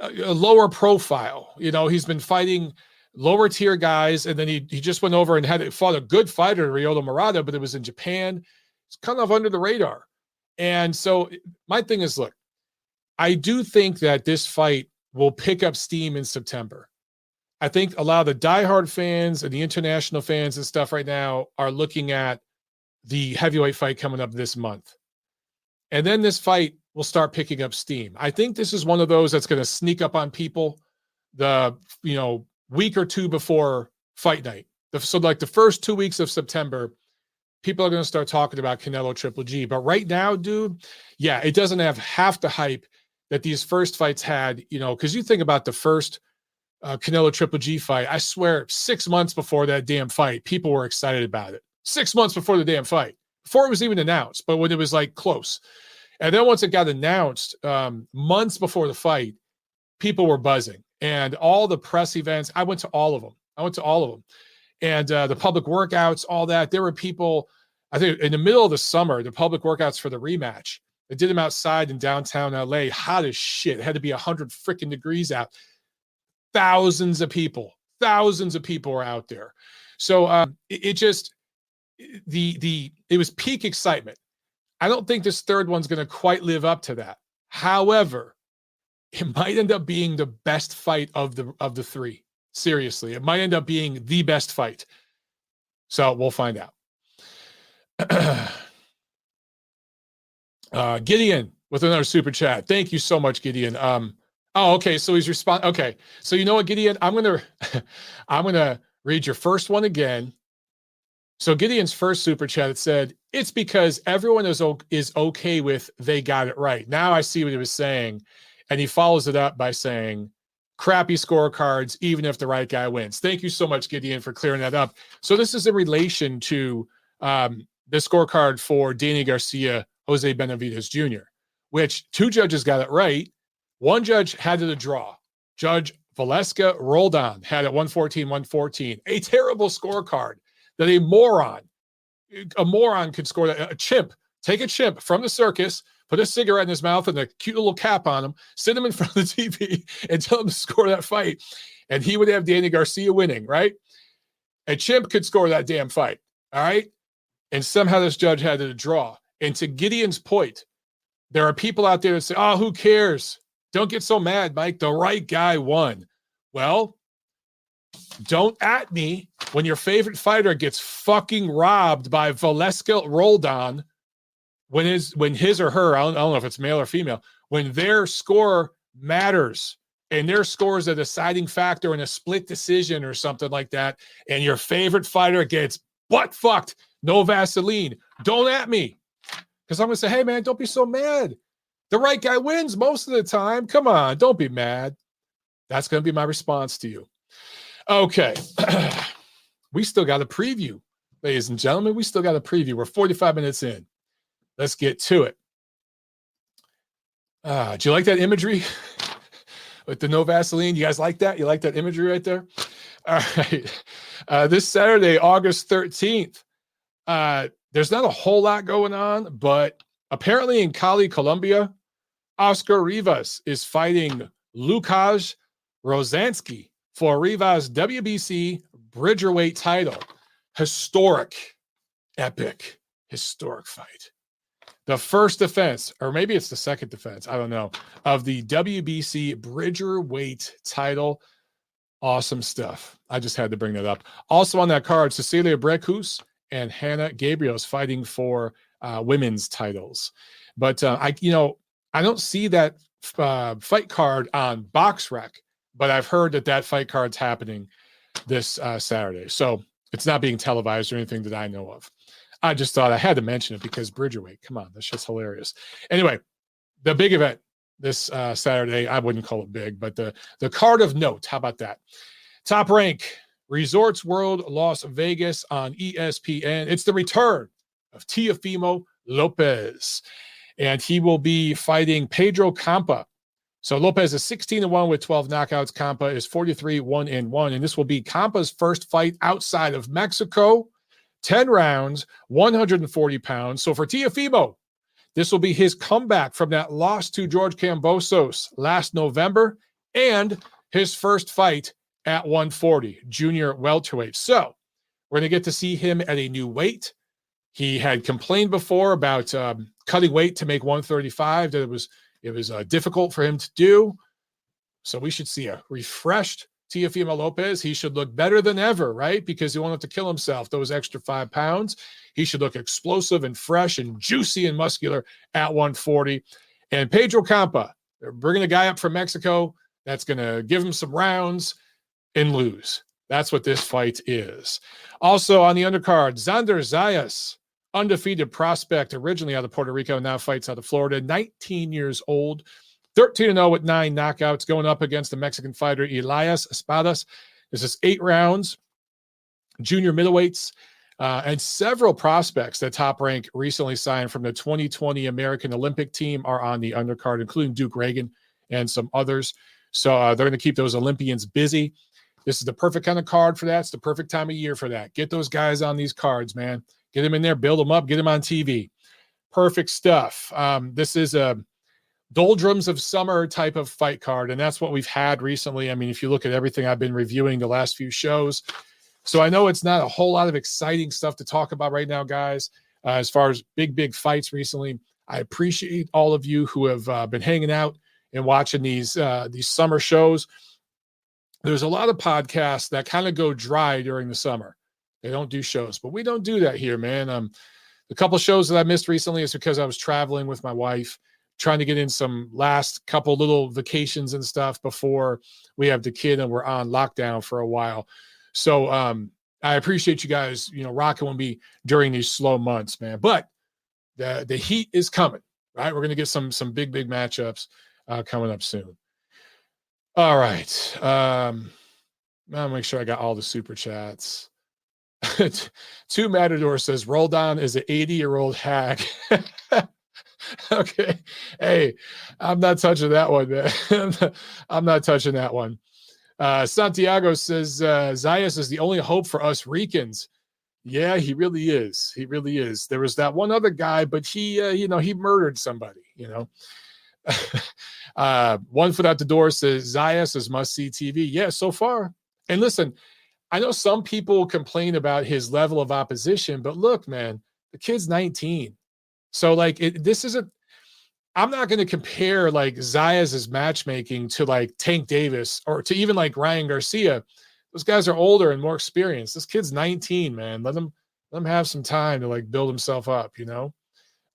a lower profile. He's been fighting lower tier guys, and then he just went over and fought a good fighter, Ryota Murata, but it was in Japan. It's kind of under the radar. And so my thing is, look, I do think that this fight will pick up steam in September. I think a lot of the diehard fans and the international fans and stuff right now are looking at the heavyweight fight coming up this month. And then this fight will start picking up steam. I think this is one of those that's going to sneak up on people the week or two before fight night. So like the first 2 weeks of September, people are going to start talking about Canelo Triple G. But right now, dude, yeah, it doesn't have half the hype that these first fights had, because you think about the first Canelo Triple G fight, I swear 6 months before that damn fight, people were excited about it. 6 months before the damn fight, before it was even announced, but when it was like close. And then once it got announced, months before the fight, people were buzzing. And all the press events, I went to all of them. And the public workouts, all that, there were people, I think in the middle of the summer, the public workouts for the rematch, they did them outside in downtown LA, hot as shit. It had to be 100 freaking degrees out. Thousands of people were out there. So it was peak excitement. I don't think this third one's going to quite live up to that. However, it might end up being the best fight of the three. Seriously, it might end up being the best fight. So we'll find out. Gideon with another super chat. Thank you so much, Gideon. Okay. So he's responding. Okay. So you know what, Gideon? I'm gonna read your first one again. So Gideon's first super chat, it said, it's because everyone is okay with they got it right. Now I see what he was saying. And he follows it up by saying, crappy scorecards, even if the right guy wins. Thank you so much, Gideon, for clearing that up. So this is in relation to the scorecard for Danny Garcia, Jose Benavidez Jr., which two judges got it right. One judge had it a draw. Judge Valeska Roldan had it 114-114. A terrible scorecard that a moron could score that. A chimp, take a chimp from the circus, put a cigarette in his mouth and a cute little cap on him, sit him in front of the TV and tell him to score that fight. And he would have Danny Garcia winning, right? A chimp could score that damn fight, all right? And somehow this judge had it a draw. And to Gideon's point, there are people out there that say, oh, who cares? Don't get so mad, Mike. The right guy won. Well, don't at me when your favorite fighter gets fucking robbed by Valeska Roldan when his or her, I don't know if it's male or female, when their score matters and their score is a deciding factor in a split decision or something like that, and your favorite fighter gets butt fucked, no Vaseline, don't at me. Because I'm going to say, hey, man, don't be so mad. The right guy wins most of the time. Come on, don't be mad. That's going to be my response to you. Okay. We still got a preview, ladies and gentlemen. We still got a preview. We're 45 minutes in. Let's get to it. Do you like that imagery with the no Vaseline? You guys like that? You like that imagery right there? All right. This Saturday, August 13th, there's not a whole lot going on, but Apparently in Cali, Colombia, Oscar Rivas is fighting Lukasz Rozansky for Rivas' WBC Bridgerweight title. Historic, epic, historic fight. The first defense, or maybe it's the second defense, I don't know, of the WBC Bridgerweight title. Awesome stuff. I just had to bring that up. Also on that card, Cecilia Brækhus and Hannah Gabriel's fighting for women's titles. But I don't see that fight card on BoxRec, but I've heard that fight card's happening this Saturday. So it's not being televised or anything that I know of. I just thought I had to mention it because Bridgerweight, come on, that's just hilarious. Anyway, the big event this Saturday, I wouldn't call it big, but the card of note, how about that? Top Rank, Resorts World Las Vegas on ESPN. It's the return of Teofimo Lopez, and he will be fighting Pedro Campa. So Lopez is 16-1 with 12 knockouts. Campa is 43-1-1, and this will be Campa's first fight outside of Mexico. 10 rounds, 140 pounds. So for Teofimo, this will be his comeback from that loss to George Kambosos last November and his first fight at 140, junior welterweight. So we're going to get to see him at a new weight. He had complained before about cutting weight to make 135, that it was difficult for him to do. So we should see a refreshed Teofimo Lopez. He should look better than ever, right? Because he won't have to kill himself those extra 5 pounds. He should look explosive and fresh and juicy and muscular at 140. And Pedro Campa, they're bringing a guy up from Mexico that's going to give him some rounds and lose. That's what this fight is. Also on the undercard, Xander Zayas, undefeated prospect, originally out of Puerto Rico, now fights out of Florida, 19 years old, 13-0 with 9 knockouts, going up against the Mexican fighter Elias Espadas. This is 8 rounds, junior middleweights, and several prospects that Top Rank recently signed from the 2020 American Olympic team are on the undercard, including Duke Reagan and some others. So they're going to keep those Olympians busy. This is the perfect kind of card for that. It's the perfect time of year for that. Get those guys on these cards, man. Get them in there, build them up, get them on TV. Perfect stuff. This is a doldrums of summer type of fight card, and that's what we've had recently. I mean, if you look at everything I've been reviewing the last few shows. So I know it's not a whole lot of exciting stuff to talk about right now, guys, as far as big fights recently. I appreciate all of you who have been hanging out and watching these summer shows. There's a lot of podcasts that kind of go dry during the summer. They don't do shows, but we don't do that here, man. The couple shows that I missed recently is because I was traveling with my wife, trying to get in some last couple little vacations and stuff before we have the kid and we're on lockdown for a while. So I appreciate you guys, rocking with me during these slow months, man. But the heat is coming, right? We're going to get some big matchups coming up soon. All right. I'll make sure I got all the super chats. Two Matador says Roldan is an 80-year-old hag. Okay. Hey, I'm not touching that one, man. I'm not touching that one. Santiago says Zayas is the only hope for us Ricans. Yeah, he really is. He really is. There was that one other guy, but he murdered somebody, One foot out the door says Zayas is must-see TV. Yeah, so far. And listen, I know some people complain about his level of opposition, but look, man, the kid's 19. So, this isn't – I'm not going to compare, Zayas' matchmaking to, Tank Davis or to even, Ryan Garcia. Those guys are older and more experienced. This kid's 19, man. Let him have some time to, build himself up,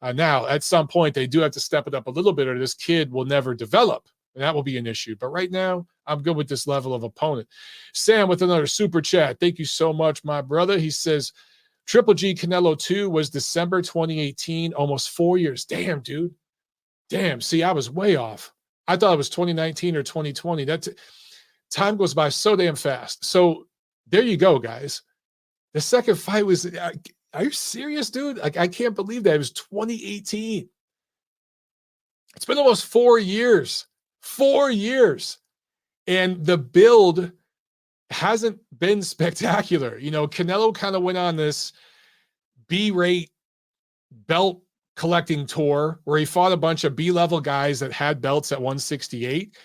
Now, at some point, they do have to step it up a little bit or this kid will never develop, and that will be an issue. But right now, I'm good with this level of opponent. Sam with another super chat. Thank you so much, my brother. He says, Triple G Canelo 2 was December 2018, almost 4 years. Damn, dude. Damn. See, I was way off. I thought it was 2019 or 2020. Time goes by so damn fast. So there you go, guys. The second fight was, are you serious, dude? I can't believe that. It was 2018. It's been almost 4 years. 4 years. And the build hasn't been spectacular. Canelo kind of went on this B-rate belt collecting tour where he fought a bunch of B-level guys that had belts at 168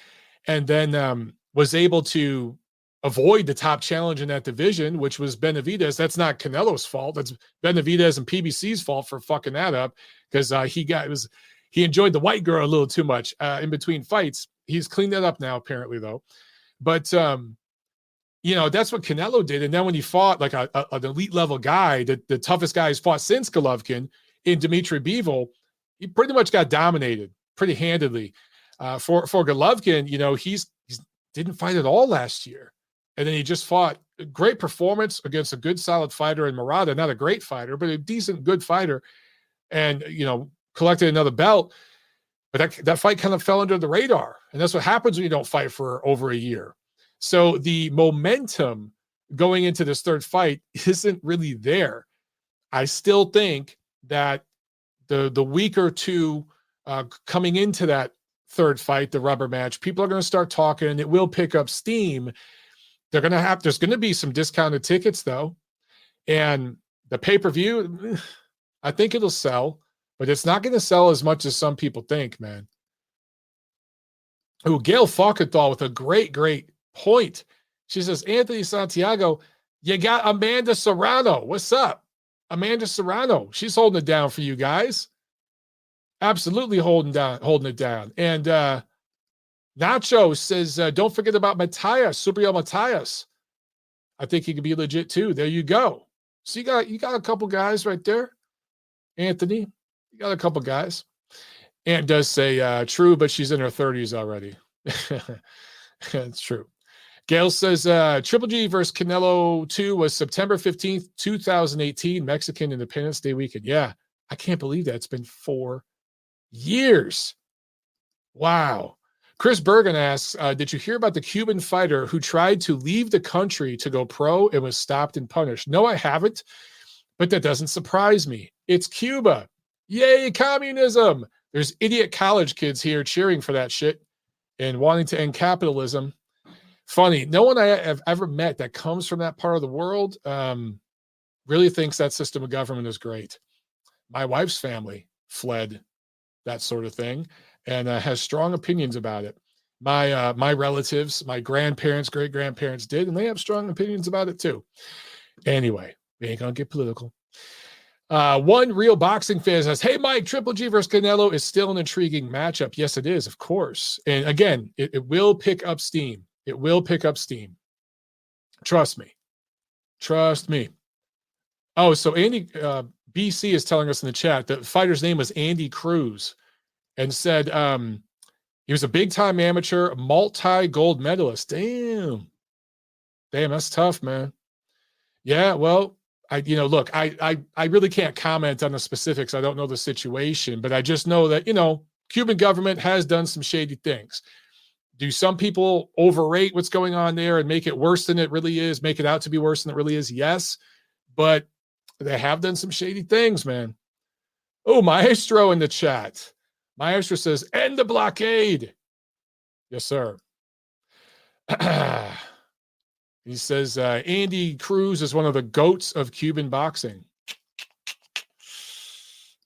and then was able to avoid the top challenge in that division, which was Benavidez. That's not Canelo's fault. That's Benavidez and PBC's fault for fucking that up because he enjoyed the white girl a little too much in between fights. He's cleaned that up now, apparently, though. But, that's what Canelo did. And then when he fought like an elite level guy, the toughest guy he's fought since Golovkin in Dmitry Bivol, he pretty much got dominated pretty handedly. For Golovkin, he didn't fight at all last year. And then he just fought a great performance against a good, solid fighter in Murata. Not a great fighter, but a decent, good fighter. And, collected another belt. But that fight kind of fell under the radar. And that's what happens when you don't fight for over a year. So the momentum going into this third fight isn't really there. I still think that the week or two coming into that third fight, the rubber match, people are going to start talking and it will pick up steam. There's going to be some discounted tickets though. And the pay-per-view, I think it'll sell, but it's not going to sell as much as some people think, man. Oh, Gail Falkenthal with a great point. She says, Anthony Santiago, you got Amanda Serrano. What's up? Amanda Serrano. She's holding it down for you guys. Absolutely holding it down. And Nacho says, don't forget about Matthias, Subriel Matthias. I think he could be legit too. There you go. So you got a couple guys right there. Anthony, you got a couple guys. Ant does say true, but she's in her 30s already. It's true. Gail says Triple G versus Canelo 2 was September 15th, 2018, Mexican Independence Day weekend. Yeah, I can't believe that. It's been 4 years. Wow. Chris Bergen asks, did you hear about the Cuban fighter who tried to leave the country to go pro and was stopped and punished? No, I haven't, but that doesn't surprise me. It's Cuba. Yay, communism. There's idiot college kids here cheering for that shit and wanting to end capitalism. Funny, no one I have ever met that comes from that part of the world really thinks that system of government is great. My wife's family fled that sort of thing and has strong opinions about it. My relatives, my grandparents, great-grandparents did, and they have strong opinions about it too. Anyway, we ain't gonna get political. One real boxing fan says, hey, Mike, Triple G versus Canelo is still an intriguing matchup. Yes, it is, of course. And again, it will pick up steam. It will pick up steam. Trust me. Trust me. Oh, so Andy BC is telling us in the chat that the fighter's name was Andy Cruz and said he was a big-time amateur, multi-gold medalist. Damn, that's tough, man. Yeah, well, I really can't comment on the specifics. I don't know the situation, but I just know that, Cuban government has done some shady things. Do some people overrate what's going on there and make it worse than it really is, make it out to be worse than it really is? Yes, but they have done some shady things, man. Oh, Maestro in the chat. Maestro says, end the blockade. Yes, sir. He says, Andy Cruz is one of the GOATs of Cuban boxing.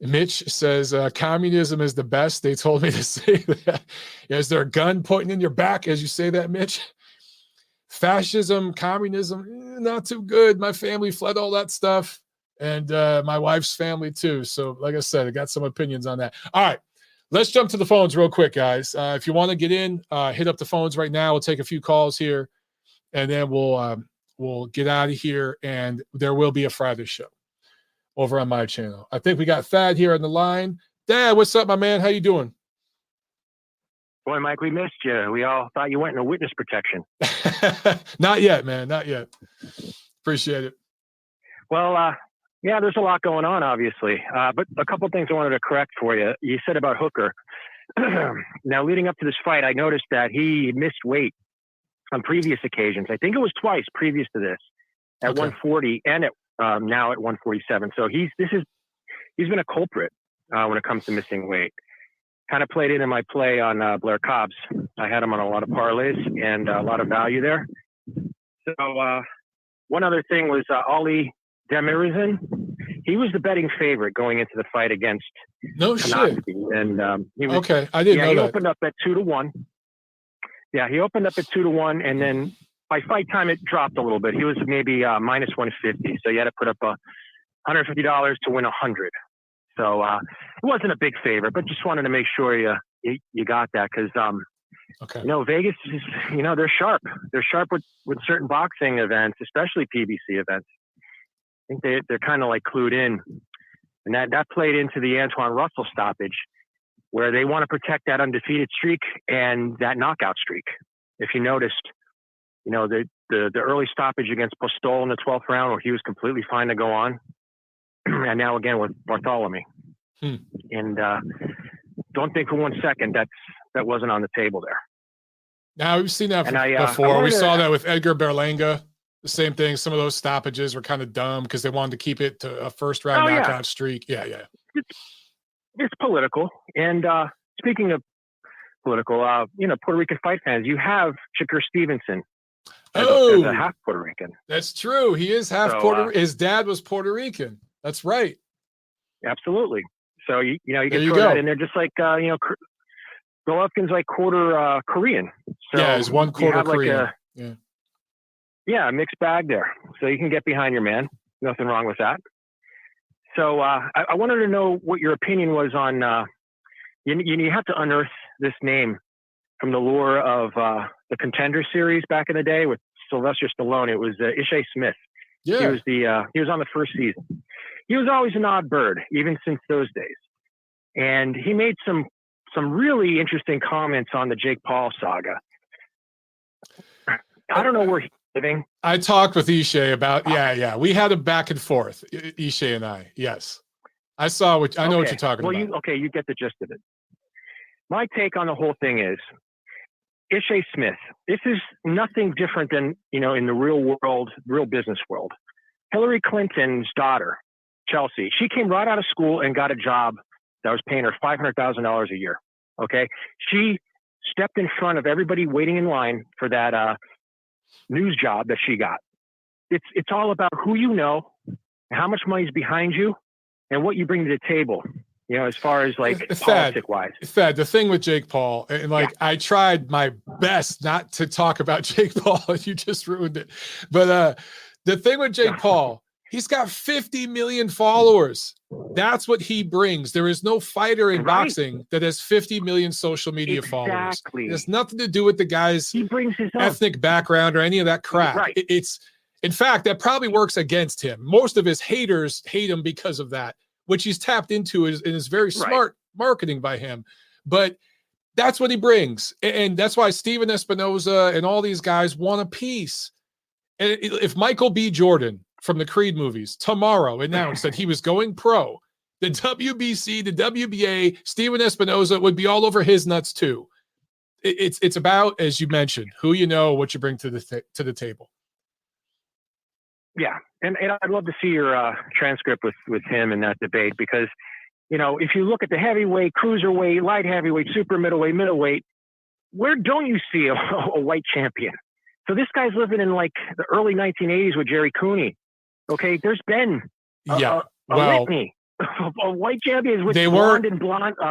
Mitch says, communism is the best. They told me to say that. Is there a gun pointing in your back as you say that, Mitch? Fascism, communism, not too good. My family fled all that stuff, and my wife's family too. So, like I said, I got some opinions on that. All right, let's jump to the phones real quick, guys. If you want to get in, hit up the phones right now. We'll take a few calls here, and then we'll get out of here, and there will be a Friday show over on my channel. I think we got Thad here on the line. Dad, what's up, my man? How you doing? Boy, Mike, we missed you. We all thought you went into witness protection. Not yet, man. Not yet. Appreciate it. Well, yeah, there's a lot going on, obviously. But a couple of things I wanted to correct for you. You said about Hooker. Now, leading up to this fight, I noticed that he missed weight on previous occasions. I think it was twice previous to this, at 140 and at now at 147. So he's been a culprit when it comes to missing weight. Kind of played it in my play on Blair Cobbs. I had him on a lot of parlays and a lot of value there. So one other thing was Ali Demirizin. he was the betting favorite going into the fight against No shit. And he was, okay, I didn't know he that. opened up at 2-1. Yeah, he opened up at 2-1, and then by fight time it dropped a little bit. He was maybe minus 150, so you had to put up $150 to win 100. So it wasn't a big favorite, but just wanted to make sure you got that because okay. Vegas is they're sharp. They're sharp with certain boxing events, especially PBC events. I think they're kind of like clued in, and that played into the Antuanne Russell stoppage, where they want to protect that undefeated streak and that knockout streak. If you noticed, the early stoppage against Postol in the 12th round, where he was completely fine to go on, and now again with Bartholomew, and don't think for 1 second that wasn't on the table there. Now we've seen that before. We saw that with Edgar Berlanga. The same thing. Some of those stoppages were kind of dumb because they wanted to keep it to a first round knockout streak. Yeah. It's political. And speaking of political, Puerto Rican fight fans, you have Shakur Stevenson as a half Puerto Rican. That's true. He is half Puerto Rican. His dad was Puerto Rican. That's right. Absolutely. So, you can throw that in there just like, Golovkin's like quarter Korean. So yeah, he's 1 quarter Korean. Yeah, a mixed bag there. So you can get behind your man. Nothing wrong with that. So I wanted to know what your opinion was on you have to unearth this name from the lore of the Contender series back in the day with Sylvester Stallone. It was Ishii Smith. Yeah. He was on the first season. He was always an odd bird, even since those days. And he made some really interesting comments on the Jake Paul saga. I don't know where he's living. I talked with Ishii about, we had a back and forth, Ishii and I. Yes. I know what you're talking about. You get the gist of it. My take on the whole thing is Ishii Smith. This is nothing different than, in the real world, real business world. Hillary Clinton's daughter, Chelsea, she came right out of school and got a job that was paying her $500,000 a year. Okay. She stepped in front of everybody waiting in line for that news job that she got. It's all about who you know, how much money's behind you, and what you bring to the table. As far as like politic wise. Thad, the thing with Jake Paul, and I tried my best not to talk about Jake Paul, and you just ruined it. But the thing with Jake Paul, he's got 50 million followers. That's what he brings. There is no fighter in boxing that has 50 million social media followers. It has nothing to do with the guy's ethnic background or any of that crap. Right. It's in fact, that probably works against him. Most of his haters hate him because of that, which he's tapped into and is very smart marketing by him. But that's what he brings. And that's why Steven Espinoza and all these guys want a piece. And if Michael B. Jordan from the Creed movies tomorrow announced that he was going pro, the WBC, the WBA, Steven Espinoza would be all over his nuts too. It's about, as you mentioned, who you know, what you bring to the table. Yeah, and I'd love to see your transcript with him in that debate because, if you look at the heavyweight, cruiserweight, light heavyweight, super middleweight, where don't you see a white champion? So this guy's living in like the early 1980s with Jerry Cooney. Okay, there's been a litany of white champions with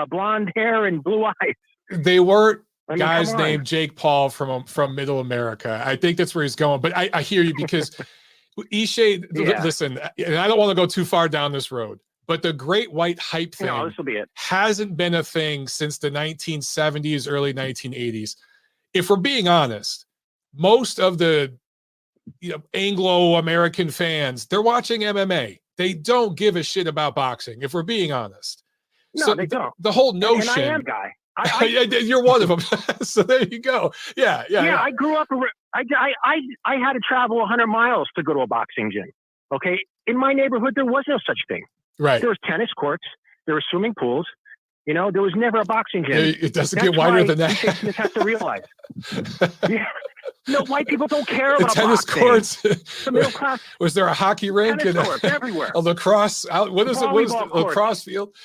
blonde hair and blue eyes. They weren't guys named Jake Paul from Middle America. I think that's where he's going. But I hear you because Ishii, listen, and I don't want to go too far down this road, but the great white hype thing hasn't been a thing since the 1970s, early 1980s. If we're being honest, most of the Anglo-American fans, they're watching MMA. They don't give a shit about boxing, if we're being honest. No, they don't. The whole notion. And I am guy. You're one of them. So there you go. Yeah. I grew up. I had to travel 100 miles to go to a boxing gym. Okay, in my neighborhood there was no such thing. Right. There was tennis courts. There were swimming pools. There was never a boxing gym. It doesn't get wider than that. Smith has to realize. No, white people don't care about tennis boxing. Courts. The middle class. Was there a hockey rink? Tennis courts everywhere. A lacrosse. What is it? What is the lacrosse field?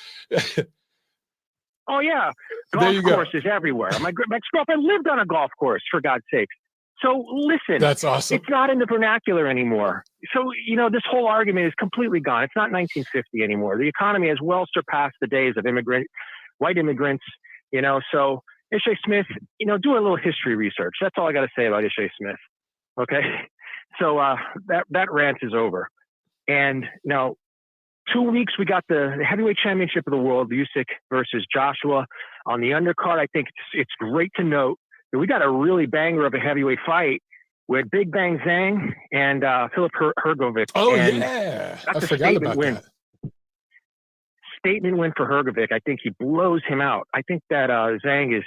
Oh yeah, golf courses everywhere. My ex-girlfriend lived on a golf course, for God's sakes. So listen, That's awesome. it's not in the vernacular anymore. So, this whole argument is completely gone. It's not 1950 anymore. The economy has well surpassed the days of white immigrants, so Ishai Smith, do a little history research. That's all I got to say about Ishai Smith. Okay. So, that rant is over. And now 2 weeks, we got the heavyweight championship of the world, Usyk versus Joshua. On the undercard, I think it's great to note that we got a really banger of a heavyweight fight with Big Bang Zhang and Philip Hrgovic. Oh, and yeah. I that's a forgot statement about win. that. Statement win for Hrgovic. I think he blows him out. I think that Zhang is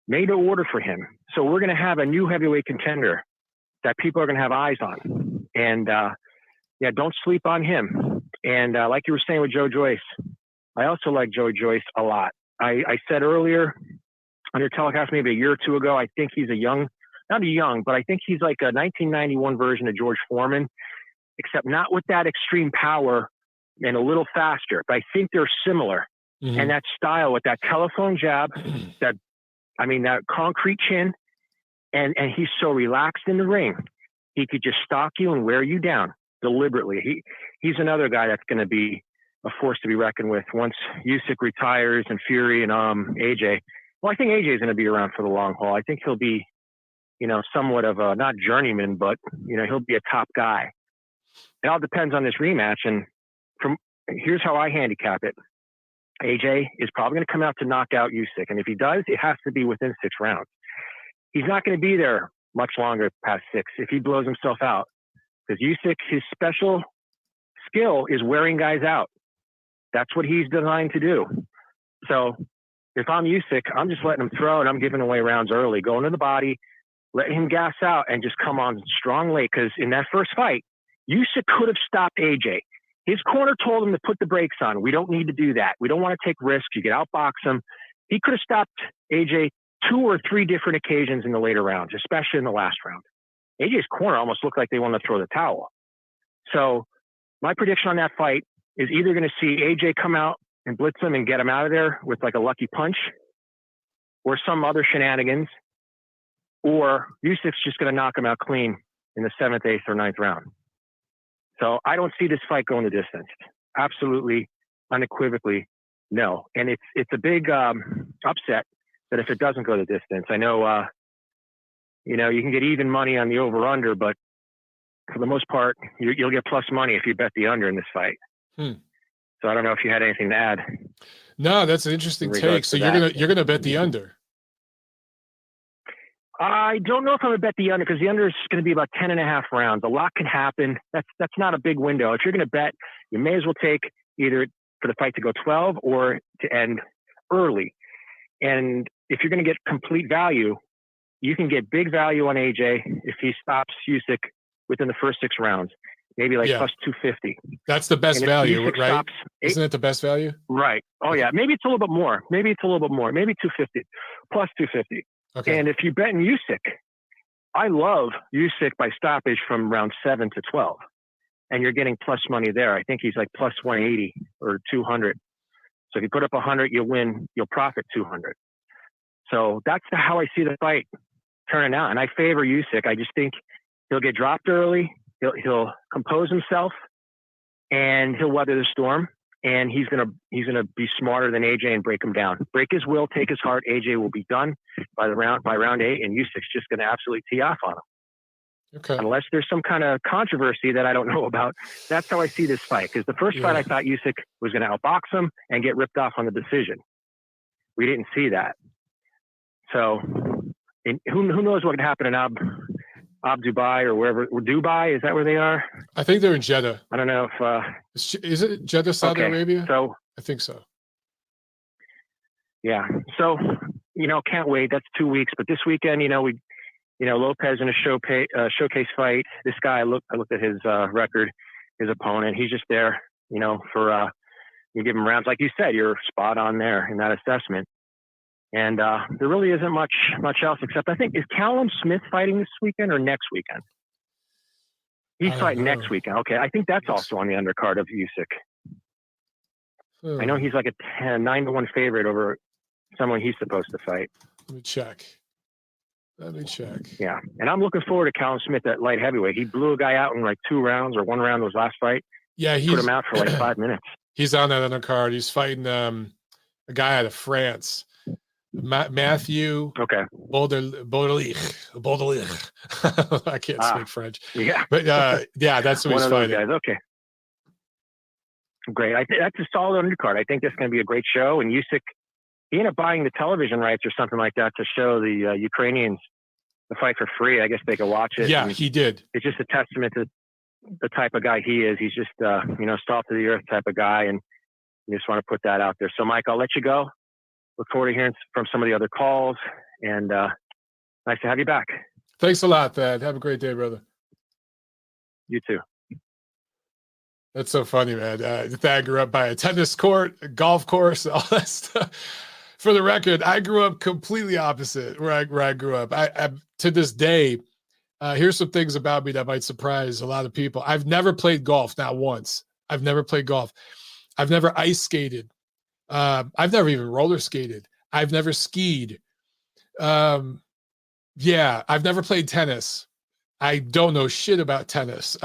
made to order for him. So we're going to have a new heavyweight contender that people are going to have eyes on. And, don't sleep on him. And like you were saying with Joe Joyce, I also like Joe Joyce a lot. I said earlier on your telecast maybe a year or two ago, I think he's but I think he's like a 1991 version of George Foreman, except not with that extreme power and a little faster. But I think they're similar. Mm-hmm. And that style with that telephone jab, that concrete chin, and he's so relaxed in the ring. He could just stalk you and wear you down deliberately. He's another guy that's going to be a force to be reckoned with once Usyk retires and Fury and AJ. Well, I think AJ is going to be around for the long haul. I think he'll be, somewhat of a, not journeyman, but, he'll be a top guy. It all depends on this rematch. And here's how I handicap it. AJ is probably going to come out to knock out Usyk. And if he does, it has to be within 6 rounds. He's not going to be there much longer past 6 if he blows himself out. Because Usyk, his special skill is wearing guys out. That's what he's designed to do. So if I'm Usyk, I'm just letting him throw and I'm giving away rounds early, going to the body, letting him gas out and just come on strong late. Because in that first fight, Usyk could have stopped AJ. His corner told him to put the brakes on. We don't need to do that. We don't want to take risks. You can outbox him. He could have stopped AJ 2 or 3 different occasions in the later rounds, especially in the last round. AJ's corner almost looked like they wanted to throw the towel. So my prediction on that fight is either going to see AJ come out and blitz him and get him out of there with like a lucky punch or some other shenanigans, or Usyk's just going to knock him out clean in the 7th, 8th, or 9th round. So I don't see this fight going the distance. Absolutely, unequivocally, no. And it's a big upset that if it doesn't go the distance. I know, you can get even money on the over-under, but for the most part, you'll get plus money if you bet the under in this fight. So I don't know if you had anything to add. No, that's an interesting take. So you're gonna bet the under. I don't know if I'm going to bet the under because the under is going to be about 10.5 rounds. A lot can happen. That's not a big window. If you're going to bet, you may as well take either for the fight to go 12 or to end early. And if you're going to get complete value, you can get big value on AJ if he stops Usyk within the first 6 rounds, maybe like plus 250. That's the best value, right? Isn't it the best value? Right. Oh, yeah. Maybe it's a little bit more. Maybe 250, plus 250. Okay. And if you bet in Usyk, I love Usyk by stoppage from round 7 to 12. And you're getting plus money there. I think he's like plus 180 or 200. So if you put up 100, you'll win, you'll profit 200. So that's how I see the fight turning out. And I favor Usyk. I just think he'll get dropped early. He'll compose himself and he'll weather the storm. And he's gonna be smarter than AJ and break him down. Break his will, take his heart. AJ will be done by round 8, and Usyk's just gonna absolutely tee off on him. Okay. Unless there's some kind of controversy that I don't know about. That's how I see this fight. Because the first fight I thought Usyk was gonna outbox him and get ripped off on the decision. We didn't see that. So who knows what could happen in Abu Dubai or wherever. Dubai, is that where they are? I think they're in Jeddah. I don't know if is it Jeddah, Saudi Arabia? So I think so. Yeah. So can't wait. That's 2 weeks. But this weekend, Lopez in a showcase fight. This guy, I looked at his record, his opponent. He's just there, for you give him rounds. Like you said, you're spot on there in that assessment. And there really isn't much else except I think, is Callum Smith fighting this weekend or next weekend? He's fighting next weekend. Okay, I think that's also on the undercard of Usyk. I know he's like a 9-1 favorite over someone he's supposed to fight. Let me check. Let me check. Yeah, and I'm looking forward to Callum Smith at light heavyweight. He blew a guy out in like 2 rounds or 1 round was last fight. Yeah, Put him out for like 5 minutes. He's on that undercard. He's fighting a guy out of France, Matthew. Okay. Baudelaire. I can't speak French. Yeah, but yeah, that's what he's fighting. Guys. Okay. Great. I think that's a solid undercard. I think that's going to be a great show. And Usyk, he ended up buying the television rights or something like that to show the Ukrainians the fight for free. I guess they could watch it. Yeah, he did. It's just a testament to the type of guy he is. He's just, salt to the earth type of guy. And you just want to put that out there. So, Mike, I'll let you go. Look forward to hearing from some of the other calls. And nice to have you back. Thanks a lot, Thad. Have a great day, brother. You too. That's so funny, man. Thad grew up by a tennis court, a golf course, all that stuff. For the record, I grew up completely opposite where I grew up. I to this day, here's some things about me that might surprise a lot of people. I've never played golf, not once. I've never played golf. I've never ice skated. I've never even roller skated. I've never skied. I've never played tennis. I don't know shit about tennis.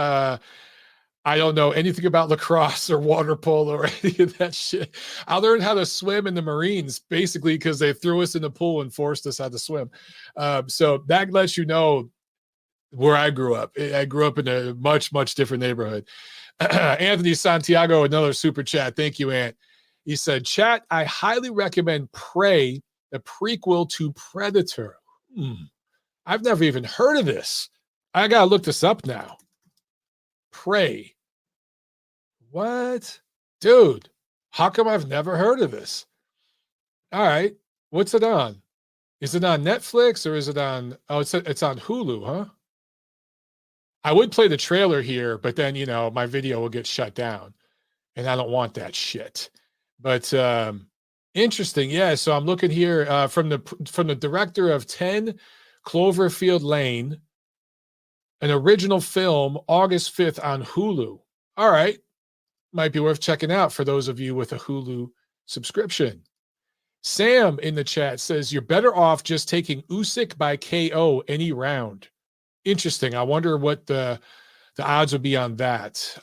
I don't know anything about lacrosse or water polo or any of that shit. I learned how to swim in the Marines, basically, because they threw us in the pool and forced us how to swim. So that lets you know where I grew up. I grew up in a much, much different neighborhood. Anthony Santiago, another super chat. Thank you, Ant. He said, chat, I highly recommend Prey, the prequel to Predator. I've never even heard of this. I got to look this up now. Prey. What? Dude, how come I've never heard of this? All right. What's it on? Is it on Netflix or is it on, it's on Hulu, huh? I would play the trailer here, but then, my video will get shut down and I don't want that shit. But interesting. Yeah. So I'm looking here from the director of 10 Cloverfield Lane, an original film, August 5th on Hulu. All right. Might be worth checking out for those of you with a Hulu subscription. Sam in the chat says, you're better off just taking Usyk by KO any round. Interesting. I wonder what the odds would be on that.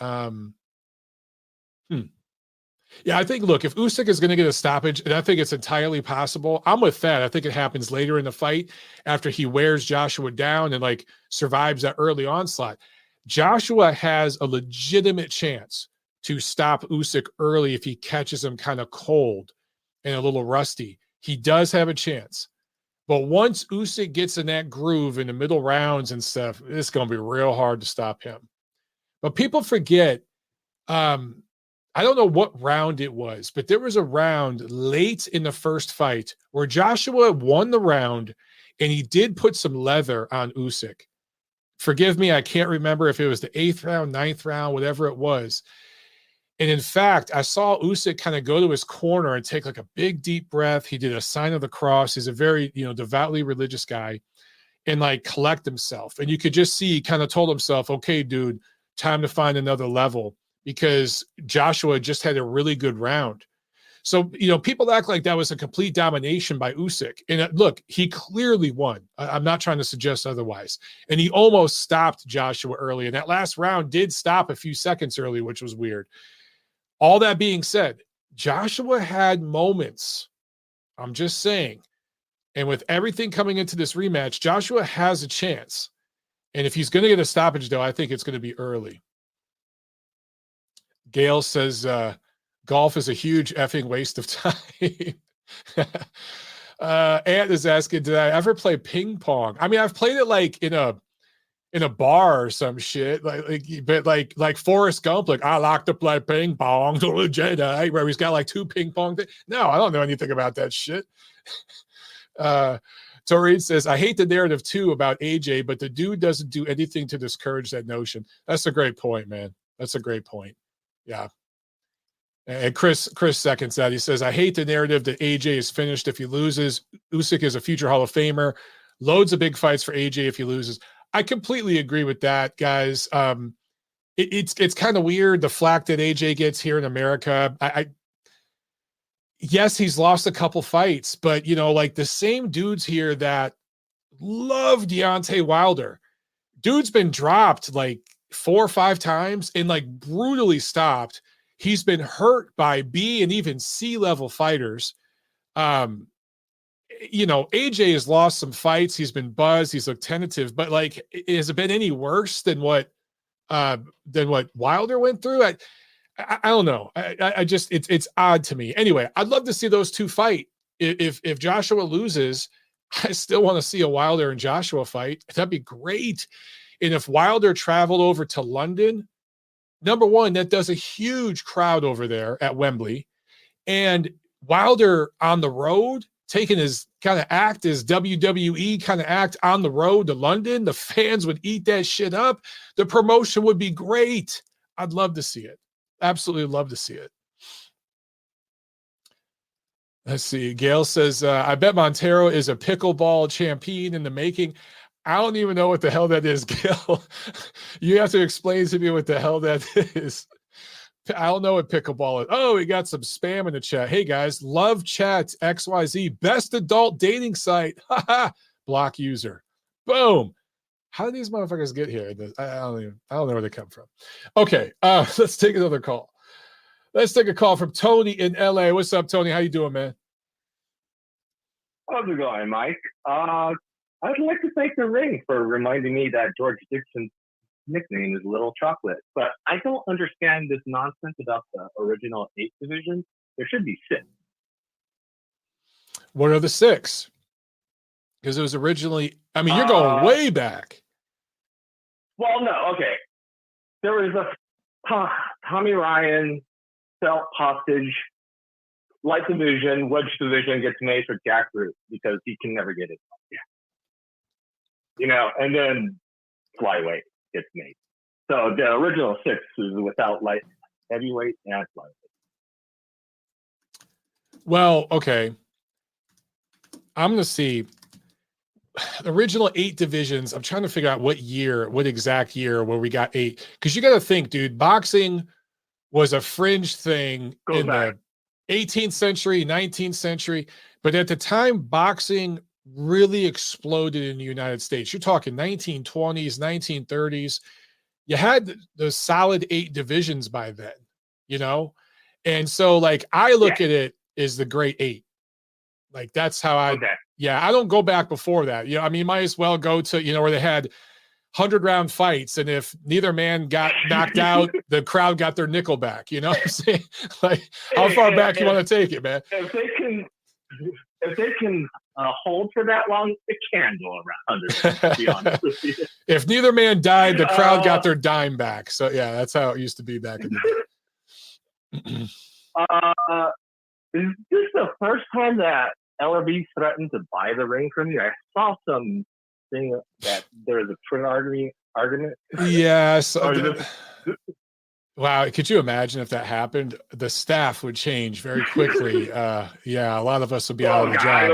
Yeah, I think, look, if Usyk is going to get a stoppage, and I think it's entirely possible, I'm with that. I think it happens later in the fight after he wears Joshua down and survives that early onslaught. Joshua has a legitimate chance to stop Usyk early if he catches him kind of cold and a little rusty. He does have a chance. But once Usyk gets in that groove in the middle rounds and stuff, it's going to be real hard to stop him. But people forget, I don't know what round it was, but there was a round late in the first fight where Joshua won the round and he did put some leather on Usyk. Forgive me, I can't remember if it was the 8th round, 9th round, whatever it was. And in fact, I saw Usyk kind of go to his corner and take a big deep breath. He did a sign of the cross. He's a very, devoutly religious guy, and collect himself. And you could just see he kind of told himself, okay, dude, time to find another level, because Joshua just had a really good round. So, people act like that was a complete domination by Usyk. And look, he clearly won. I'm not trying to suggest otherwise. And he almost stopped Joshua early. And that last round did stop a few seconds early, which was weird. All that being said, Joshua had moments. I'm just saying. And with everything coming into this rematch, Joshua has a chance. And if he's going to get a stoppage, though, I think it's going to be early. Gail says, golf is a huge effing waste of time. Ant is asking, did I ever play ping pong? I mean, I've played it in a bar or some shit, but Forrest Gump, I like to play ping pong to the Jedi, where he's got 2 ping pong things. No, I don't know anything about that shit. Taurine says, I hate the narrative too about AJ, but the dude doesn't do anything to discourage that notion. That's a great point, man. That's a great point. Yeah. And Chris seconds that. He says, I hate the narrative that AJ is finished if he loses. Usyk is a future Hall of Famer. Loads of big fights for AJ if he loses. I completely agree with that, guys. It's kind of weird, the flack that AJ gets here in America. Yes, he's lost a couple fights, but the same dudes here that love Deontay Wilder. Dude's been dropped like 4 or 5 times and like brutally stopped. He's been hurt by B and even C level fighters. AJ has lost some fights. He's been buzzed. He's looked tentative, but like, has it been any worse than what Wilder went through? I don't know. I just, it's odd to me. Anyway, I'd love to see those two fight. If Joshua loses, I still want to see a Wilder and Joshua fight. That'd be great. And if Wilder traveled over to London, number one, that does a huge crowd over there at Wembley. And Wilder on the road, taking his kind of act, his WWE kind of act on the road to London, the fans would eat that shit up. The promotion would be great. I'd love to see it. Absolutely love to see it. Let's see. Gail says, I bet Montero is a pickleball champion in the making. I don't even know what the hell that is, Gail. You have to explain to me what the hell that is. I don't know what pickleball is. Oh, we got some spam in the chat. Hey, guys, love chat XYZ. Best adult dating site. Block user. Boom. How did these motherfuckers get here? I don't know where they come from. Okay, let's take another call. Let's take a call from Tony in LA. What's up, Tony? How you doing, man? How's it going, Mike? I'd like to thank the ring for reminding me that George Dixon's nickname is Little Chocolate, but I don't understand this nonsense about the original 8 divisions. There should be 6. What are the 6? Because it was originally, I mean, you're going way back. Well, no, okay. There was a Tommy Ryan, Felt Hostage, Light Division, Wedge Division gets made for Jack Root because he can never get it. And then Flyweight gets made. So the original 6 is without light heavyweight and flyweight. Well, okay. I'm going to see the original 8 divisions. I'm trying to figure out what exact year where we got 8. Because you got to think, dude, boxing was a fringe thing in the 18th century, 19th century. But at the time, boxing really exploded in the United States. You're talking 1920s, 1930s. You had the solid 8 divisions by then, And so, like, I look at it as the great 8. Like, that's how I don't go back before that. Might as well go to, where they had 100-round fights, and if neither man got knocked out, the crowd got their nickel back. You know what I'm saying? Like, how far back you want to take it, man? If they can hold for that long, it can go around 100, to be honest with you. If neither man died, the crowd got their dime back. So, yeah, that's how it used to be back in the day. Is this the first time that LRB threatened to buy the ring from you? I saw some thing that there was a Twitter argument. Yeah. Wow. Could you imagine if that happened? The staff would change very quickly. Yeah, a lot of us would be out of the job.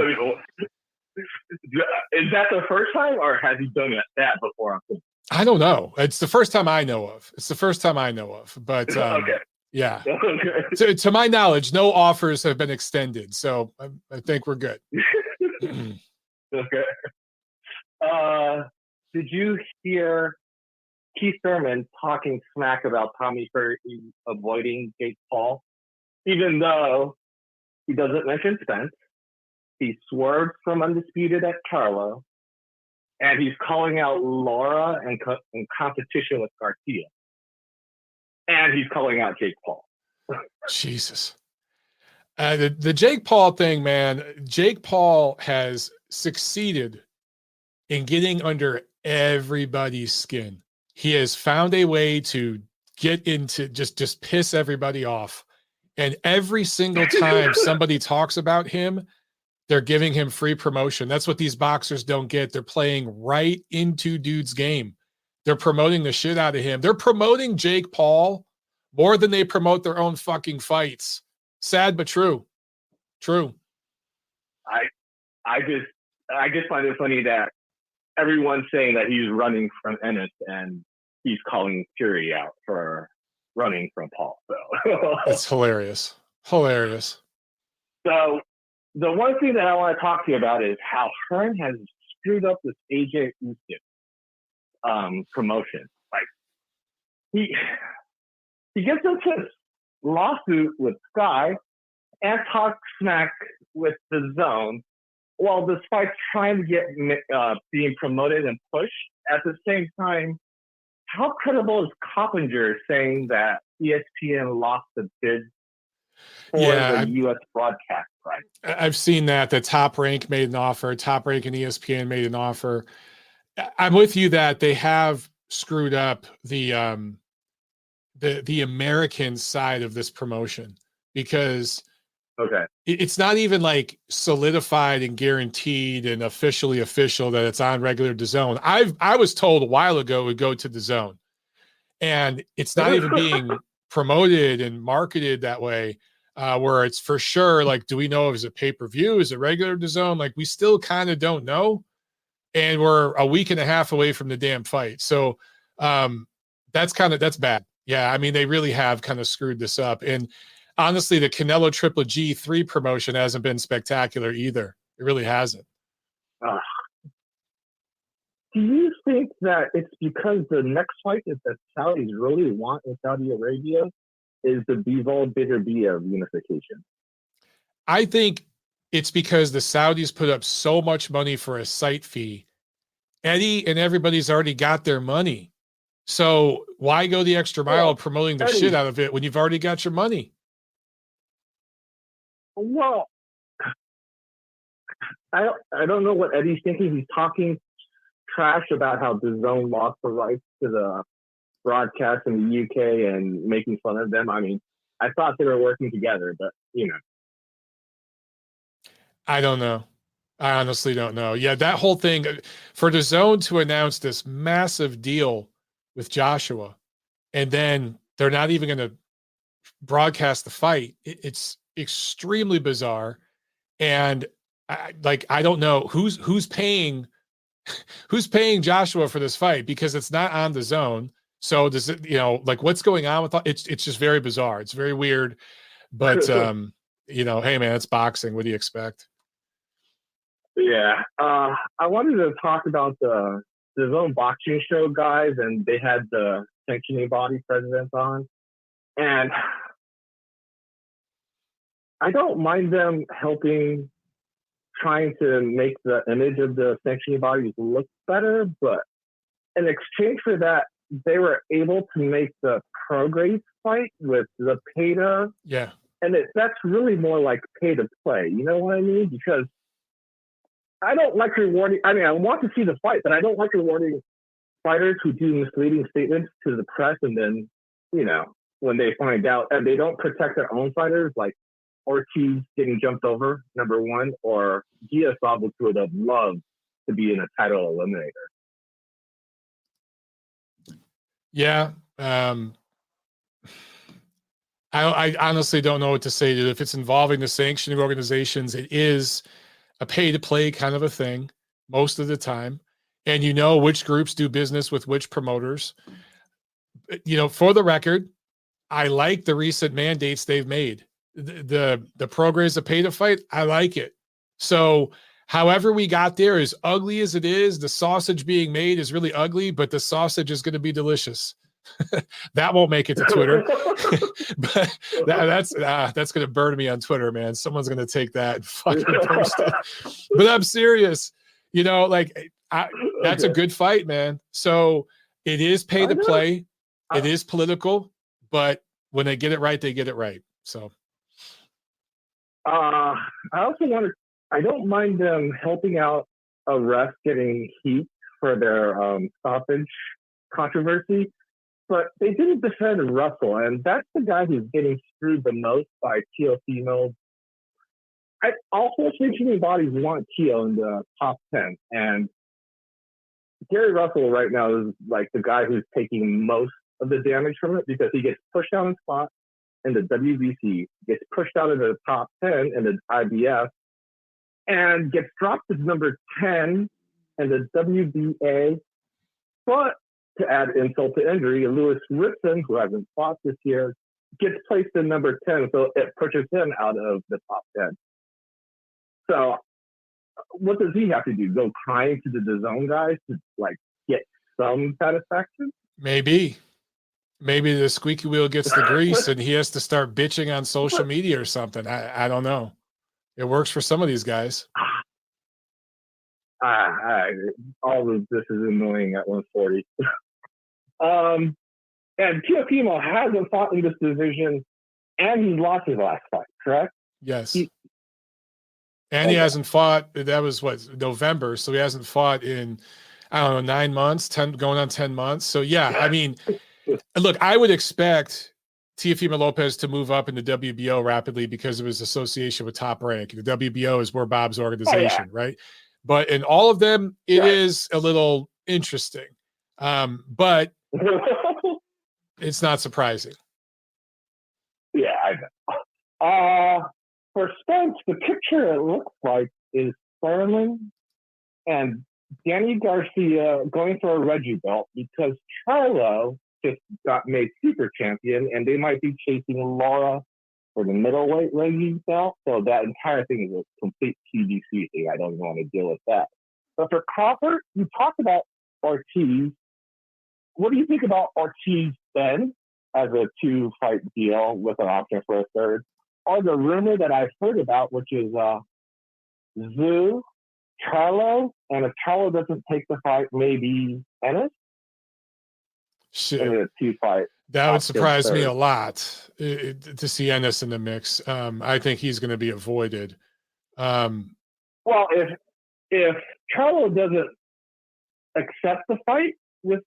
Is that the first time, or has he done that before? I don't know. It's the first time I know of. But okay. Yeah. Okay. To my knowledge, no offers have been extended. So I think we're good. Okay. Did you hear Keith Thurman talking smack about Tommy Fury avoiding Jake Paul? Even though he doesn't mention Spence, he swerved from Undisputed at Charlo, and he's calling out Laura in competition with Garcia. And he's calling out Jake Paul. Jesus. The Jake Paul thing, man, Jake Paul has succeeded in getting under everybody's skin. He has found a way to get into just piss everybody off. And every single time somebody talks about him, they're giving him free promotion. That's what these boxers don't get. They're playing right into dude's game. They're promoting the shit out of him. They're promoting Jake Paul more than they promote their own fucking fights. Sad but true. True. I just find it funny that everyone's saying that he's running from Ennis and he's calling Fury out for running from Paul. So it's hilarious. Hilarious. So the one thing that I want to talk to you about is how Hearn has screwed up this AJ Usyk promotion. Like he gets into this lawsuit with Sky and talks smack with the Zone, while this fight's trying to get being promoted and pushed. At the same time, how credible is Coppinger saying that ESPN lost the bid for the U.S. broadcast rights? I've seen that. The Top Rank made an offer. Top Rank and ESPN made an offer. I'm with you that they have screwed up the American side of this promotion, because it's not even like solidified and guaranteed and officially official that it's on regular DAZN. I was told a while ago it would go to DAZN, and it's not even being promoted and marketed that way, where it's for sure. Like, do we know if it's a pay-per-view? Is it regular DAZN? Like, we still kind of don't know. And we're a week and a half away from the damn fight. So that's bad. Yeah, I mean, they really have kind of screwed this up. And honestly, the Canelo Triple G3 promotion hasn't been spectacular either. It really hasn't. Do you think that it's because the next fight that the Saudis really want in Saudi Arabia is the Bivol Biderbia unification? I think it's because the Saudis put up so much money for a site fee. Eddie and everybody's already got their money. So why go the extra mile promoting the shit out of it when you've already got your money? Well, I don't know what Eddie's thinking. He's talking trash about how DAZN lost the rights to the broadcast in the UK and making fun of them. I mean, I thought they were working together, but I don't know. I honestly don't know. Yeah, that whole thing for DAZN to announce this massive deal with Joshua, and then they're not even going to broadcast the fight. It's extremely bizarre, and I don't know who's paying Joshua for this fight, because it's not on DAZN. So does it? What's going on with it's just very bizarre. It's very weird, but hey man, it's boxing. What do you expect? Yeah, I wanted to talk about the DAZN boxing show guys, and they had the sanctioning body presidents on, and I don't mind them helping, trying to make the image of the sanctioning bodies look better, but in exchange for that, they were able to make the pro-grade fight with the pay-to, and that's really more like pay-to-play. You know what I mean? Because I don't like rewarding. I mean, I want to see the fight, but I don't like rewarding fighters who do misleading statements to the press, and then, when they find out, and they don't protect their own fighters, like Ortiz getting jumped over, number one, or Diaz who would have loved to be in a title eliminator. Yeah. I honestly don't know what to say. If it's involving the sanctioning organizations, it is a pay-to-play kind of a thing most of the time. And which groups do business with which promoters. For the record, I like the recent mandates they've made. The programs that pay to fight, I like it. So however we got there, as ugly as it is, the sausage being made is really ugly, but the sausage is going to be delicious. That won't make it to Twitter. But that's going to burn me on Twitter, man. Someone's going to take that and fucking post it. But I'm serious. That's a good fight, man. So it is pay to play. It is political, but when they get it right, they get it right. So I also I don't mind them helping out a ref getting heat for their stoppage controversy, but they didn't defend Russell, and that's the guy who's getting screwed the most by Teofimo. All four sanctioning bodies want Teo in the top 10, and Gary Russell right now is like the guy who's taking most of the damage from it, because he gets pushed out in spot in the WBC, gets pushed out of the top 10 in the IBF, and gets dropped to number 10 in the WBA. But to add insult to injury, Lewis Ripson, who hasn't fought this year, gets placed in number 10, so it pushes him out of the top 10. So what does he have to do? Go crying to the DAZN guys to like get some satisfaction? Maybe the squeaky wheel gets the grease and he has to start bitching on social media or something. I don't know. It works for some of these guys. All of this is annoying at 140. And Teofimo hasn't fought in this division, and he's lost his last fight, correct? Yes. He hasn't fought. That was November. So he hasn't fought in, I don't know, 9 months, going on 10 months. So yeah, I mean, look, I would expect Teofimo Lopez to move up in the WBO rapidly because of his association with Top Rank. The WBO is War Bob's organization, right? But in all of them, it is a little interesting. But it's not surprising. Yeah, I know. For Spence, the picture it looks like is Thurman and Danny Garcia going for a Reggie belt because Charlo just got made super champion and they might be chasing Laura for the middleweight Reggie belt. So that entire thing is a complete TBC thing. I don't even want to deal with that. But for Crawford, you talked about Ortiz. What do you think about Ortiz then as a 2-fight deal with an option for a third? Or the rumor that I've heard about, which is Zoo, Charlo, and if Charlo doesn't take the fight, maybe Ennis? Shit. In a 2-fight. That would surprise me a lot to see Ennis in the mix. I think he's going to be avoided. Well, if Charlo doesn't accept the fight with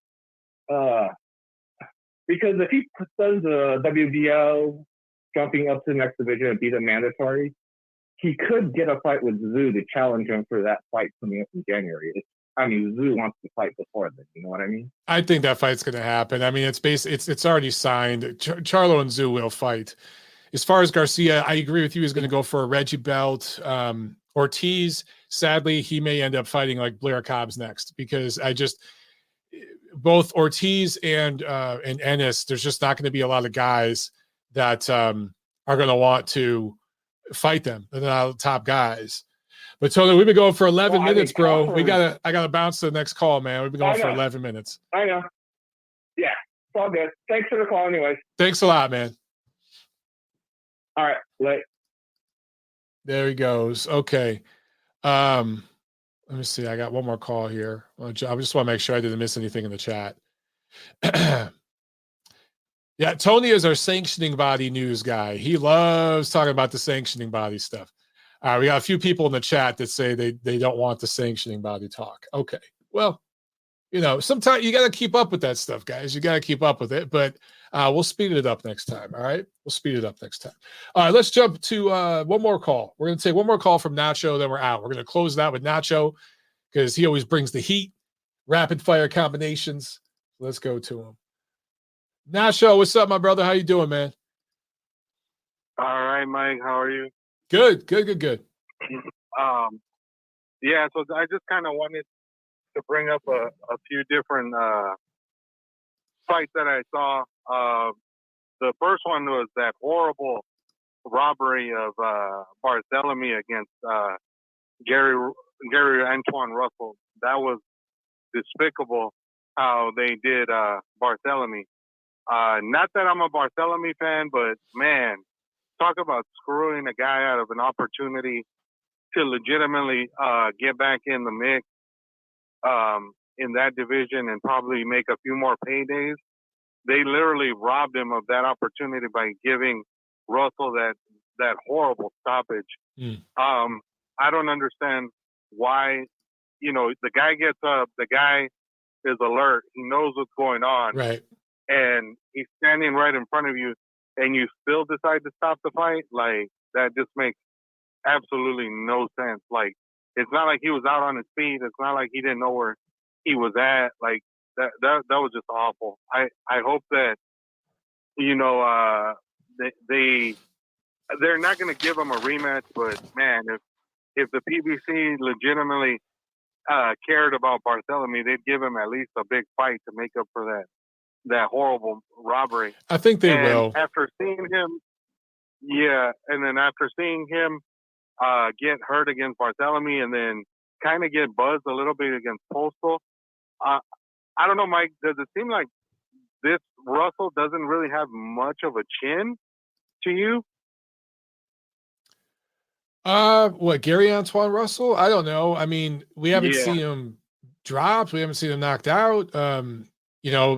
because if he does the WBO jumping up to the next division and be the mandatory, he could get a fight with Zoo to challenge him for that fight coming up in January. Zoo wants to fight before then. You know what I mean? I think that fight's going to happen. I mean, it's already signed. Charlo and Zoo will fight. As far as Garcia, I agree with you. He's going to go for a Reggie belt. Ortiz, sadly, he may end up fighting like Blair Cobbs next because both Ortiz and Ennis, there's just not going to be a lot of guys that are going to want to fight them. They're not top guys. But Tony, we've been going for 11 minutes, bro. I gotta bounce to the next call, man. We've been going for 11 minutes. I know. Yeah, it's all good. Thanks for the call, anyways. Thanks a lot, man. All right, late. There he goes. Okay. Let me see. I got one more call here. I just want to make sure I didn't miss anything in the chat. Yeah, Tony is our sanctioning body news guy. He loves talking about the sanctioning body stuff. All right, we got a few people in the chat that say they don't want the sanctioning body talk. Okay, well, sometimes you got to keep up with that stuff, guys. You got to keep up with it, but we'll speed it up next time. All right, we'll speed it up next time. All right, let's jump to one more call. We're going to take one more call from Nacho, then we're out. We're going to close it out with Nacho because he always brings the heat, rapid fire combinations. Let's go to him. Nacho, what's up, my brother? How you doing, man? All right, Mike. How are you? Good. Yeah, so I just kind of wanted to bring up a few different fights that I saw. The first one was that horrible robbery of Barthélemy against Gary Antuanne Russell. That was despicable how they did Barthélemy. Not that I'm a Barthélemy fan, but man, talk about screwing a guy out of an opportunity to legitimately get back in the mix in that division and probably make a few more paydays. They literally robbed him of that opportunity by giving Russell that horrible stoppage. I don't understand why, the guy gets up, the guy is alert, he knows what's going on. Right. And he's standing right in front of you and you still decide to stop the fight. Like, that just makes absolutely no sense. Like, it's not like he was out on his feet. It's not like he didn't know where he was at. Like, that was just awful. I hope that, they're not going to give him a rematch, but man, if the PBC legitimately cared about Barthélemy, they'd give him at least a big fight to make up for that horrible robbery. I think they will. After seeing him, and then after seeing him get hurt against Barthélemy and then kind of get buzzed a little bit against Postal. I don't know, Mike. Does it seem like this Russell doesn't really have much of a chin to you? What, Gary Antuanne Russell? I don't know. I mean, we haven't seen him dropped. We haven't seen him knocked out.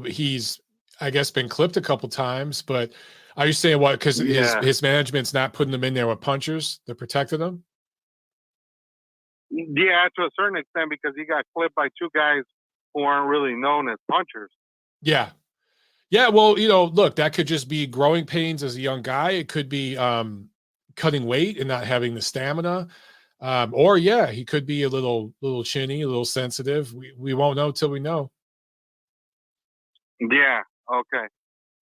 He's, I guess, been clipped a couple times, but are you saying what? Because his management's not putting him in there with punchers that protected him? Yeah, to a certain extent, because he got clipped by two guys who aren't really known as punchers. Yeah. Yeah, well, look, that could just be growing pains as a young guy. It could be cutting weight and not having the stamina. Or he could be a little chinny, a little sensitive. We won't know till we know. Yeah, okay.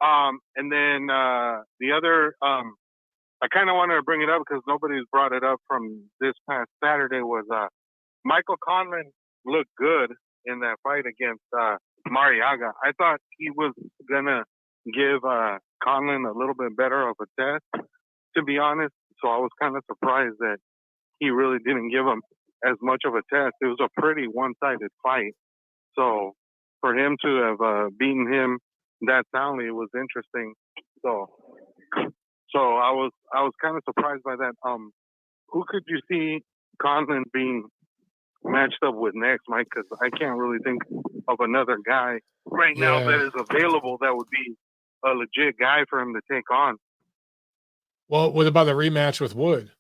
And then the other, I kind of wanted to bring it up because nobody's brought it up from this past Saturday, was Michael Conlan looked good in that fight against Mariaga. I thought he was going to give Conlan a little bit better of a test, to be honest. So I was kind of surprised that he really didn't give him as much of a test. It was a pretty one-sided fight. So for him to have beaten him that soundly, it was interesting. So I was kind of surprised by that. Who could you see Conlan being matched up with next, Mike? Because I can't really think of another guy right now that is available that would be a legit guy for him to take on. Well, what about a rematch with Wood?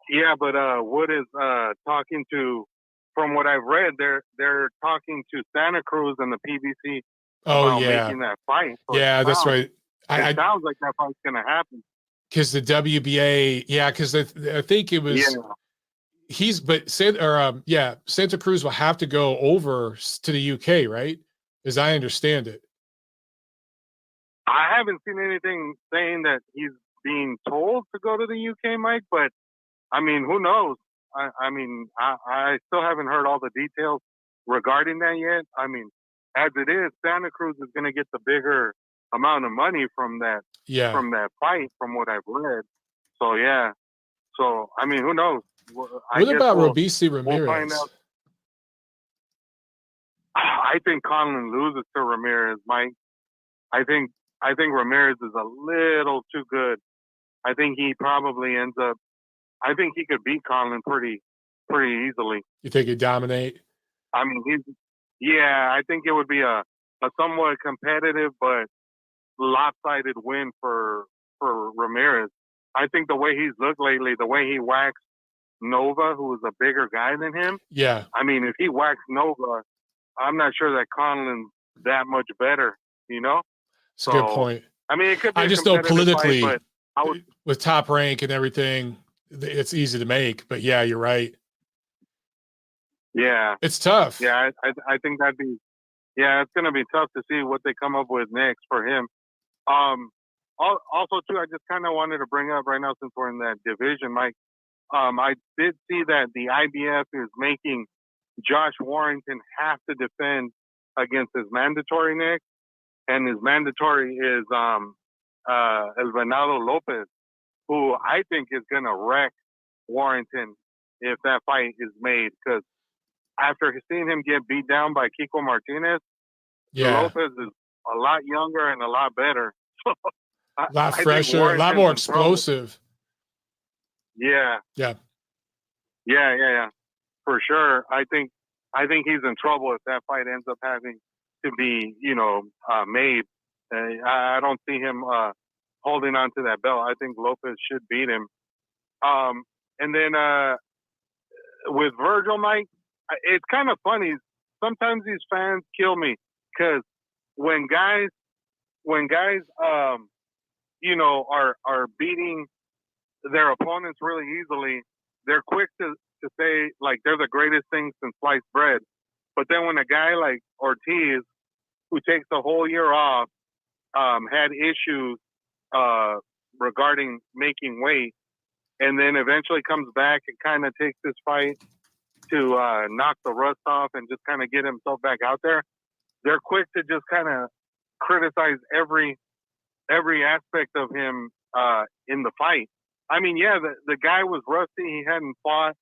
Yeah, but Wood is talking to, from what I've read, they're talking to Santa Cruz and the PBC about making that fight. So that's right. It sounds like that fight's going to happen. Because the WBA, because I think it was Santa Cruz will have to go over to the UK, right? As I understand it. I haven't seen anything saying that he's being told to go to the UK, Mike, but I mean, who knows? I still haven't heard all the details regarding that yet. I mean, as it is, Santa Cruz is going to get the bigger amount of money from that fight, from what I've read. So I mean, who knows? What about Robeisy Ramirez? We'll find out. I think Conlan loses to Ramirez, Mike. I think Ramirez is a little too good. I think he probably ends up. I think he could beat Conlan pretty easily. You think he'd dominate? I mean, I think it would be a somewhat competitive but lopsided win for Ramirez. I think the way he's looked lately, the way he waxed Nova, who was a bigger guy than him. Yeah. I mean, if he waxed Nova, I'm not sure that Conlan's that much better, That's a good point. I mean, it could be I just know politically, fight, but with Top Rank and everything, it's easy to make. But yeah, you're right. Yeah. It's tough. Yeah, I think that'd be, it's going to be tough to see what they come up with next for him. Also, too, I just kind of wanted to bring up right now, since we're in that division, Mike, I did see that the IBF is making Josh Warrington have to defend against his mandatory next, and his mandatory is El Venado Lopez, who I think is going to wreck Warrington if that fight is made, because after seeing him get beat down by Kiko Martinez, Lopez is a lot younger and a lot better. A lot fresher, a lot more explosive. Yeah. For sure. I think he's in trouble if that fight ends up having to be, made. I don't see him holding on to that belt. I think Lopez should beat him. And then with Vergil, Mike, it's kind of funny. Sometimes these fans kill me, because when guys are beating their opponents really easily, they're quick to say, like, they're the greatest thing since sliced bread. But then when a guy like Ortiz, who takes the whole year off, had issues regarding making weight, and then eventually comes back and kind of takes this fight to knock the rust off and just kind of get himself back out there, they're quick to just kind of criticize every aspect of him in the fight. I mean, yeah, the guy was rusty. He hadn't fought,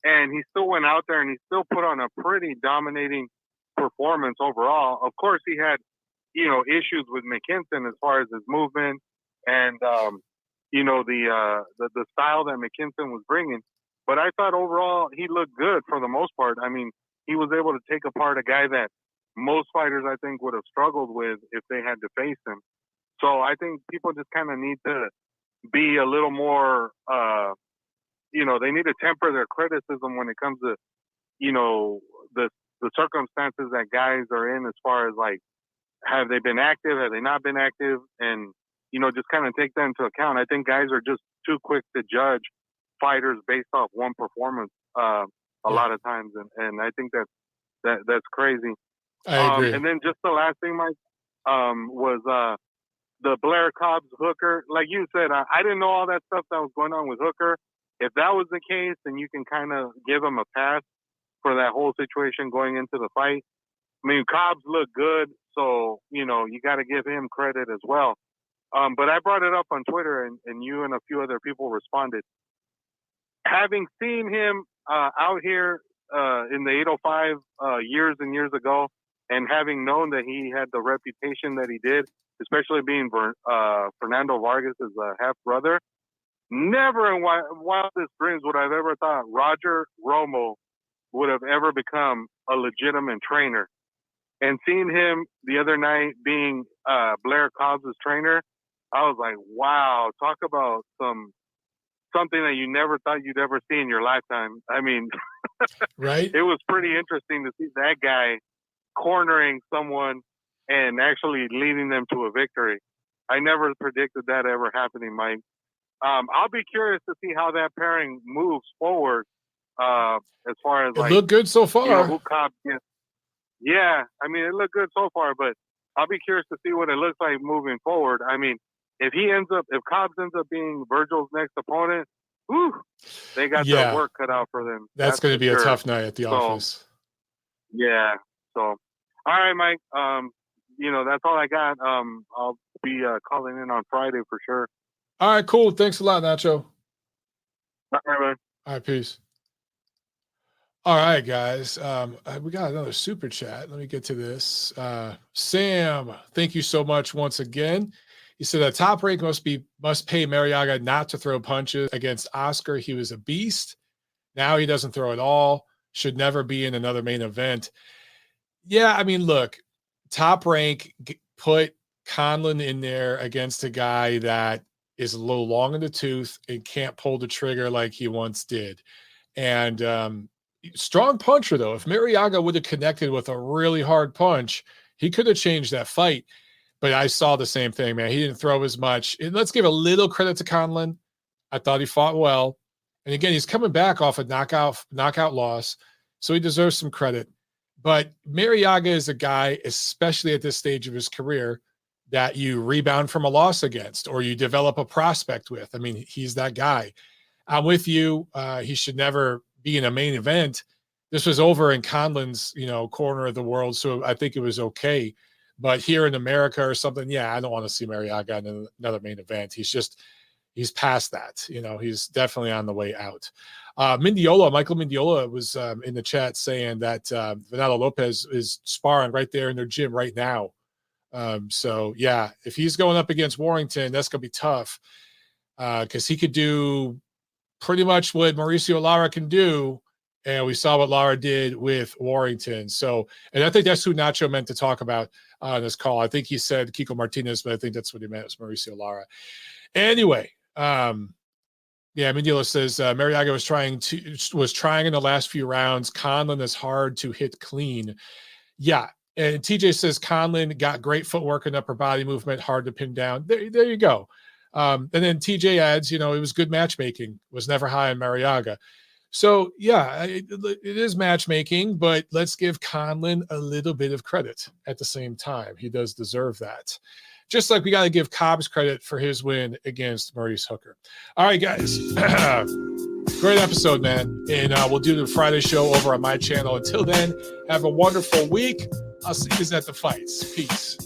and he still went out there and he still put on a pretty dominating performance overall. Of course, he had, issues with McKinson as far as his movement and, the style that McKinson was bringing. But I thought overall he looked good for the most part. I mean, he was able to take apart a guy that most fighters, I think, would have struggled with if they had to face him. So I think people just kind of need to be a little more, they need to temper their criticism when it comes to, the circumstances that guys are in as far as like, have they been active? Have they not been active? And, just kind of take that into account. I think guys are just too quick to judge fighters based off one performance a lot of times. And I think that's crazy. I agree. And then just the last thing, Mike, was the Blair Cobbs Hooker. Like you said, I didn't know all that stuff that was going on with Hooker. If that was the case, then you can kind of give him a pass for that whole situation going into the fight. I mean, Cobbs looked good, so, you got to give him credit as well. But I brought it up on Twitter, and you and a few other people responded. Having seen him out here in the 805 years and years ago, and having known that he had the reputation that he did, especially being Fernando Vargas' half-brother, never in wildest dreams would I have ever thought Roger Romo would have ever become a legitimate trainer. And seeing him the other night being Blair Cobbs' trainer, I was like, wow, talk about something that you never thought you'd ever see in your lifetime. I mean, right? It was pretty interesting to see that guy cornering someone and actually leading them to a victory. I never predicted that ever happening, Mike. I'll be curious to see how that pairing moves forward as far as it looked good so far. Who Cobbs gets. Yeah, I mean, it looked good so far, but I'll be curious to see what it looks like moving forward. I mean, if Cobbs ends up being Vergil's next opponent, they got their work cut out for them. That's going to be a tough night at the office. Yeah. So, all right, Mike. That's all I got. I'll be calling in on Friday for sure. All right, cool. Thanks a lot, Nacho. All right, man. All right, peace. All right, guys. We got another super chat. Let me get to this. Sam, thank you so much once again. He said that Top Rank must pay Marriaga not to throw punches. Against Oscar, he was a beast. Now he doesn't throw at all. Should never be in another main event. Yeah, I mean, look, Top Rank put Conlan in there against a guy that is a little long in the tooth and can't pull the trigger like he once did. And strong puncher, though. If Marriaga would have connected with a really hard punch, he could have changed that fight. But I saw the same thing, man. He didn't throw as much. And let's give a little credit to Conlan. I thought he fought well. And again, he's coming back off a knockout loss, so he deserves some credit. But Marriaga is a guy, especially at this stage of his career, that you rebound from a loss against or you develop a prospect with. I mean, he's that guy. I'm with you. He should never be in a main event. This was over in Conlan's, corner of the world, so I think it was okay. But here in America or something, yeah, I don't want to see Marriaga in another main event. He's past that. He's definitely on the way out. Michael Mendiola was in the chat saying that Fernando Lopez is sparring right there in their gym right now. So, yeah, if he's going up against Warrington, that's going to be tough because he could do pretty much what Mauricio Lara can do. And we saw what Lara did with Warrington. So, and I think that's who Nacho meant to talk about on this call. I think he said Kiko Martinez, but I think that's what he meant was Mauricio Lara. Anyway, Mendiola says Marriaga was trying in the last few rounds. Conlan is hard to hit clean. Yeah. And TJ says Conlan got great footwork and upper body movement, hard to pin down. There you go. And then TJ adds, it was good matchmaking, was never high on Marriaga. So, yeah, it is matchmaking, but let's give Conlan a little bit of credit at the same time. He does deserve that. Just like we got to give Cobbs credit for his win against Maurice Hooker. All right, guys. Great episode, man. And we'll do the Friday show over on my channel. Until then, have a wonderful week. I'll see you at the fights. Peace.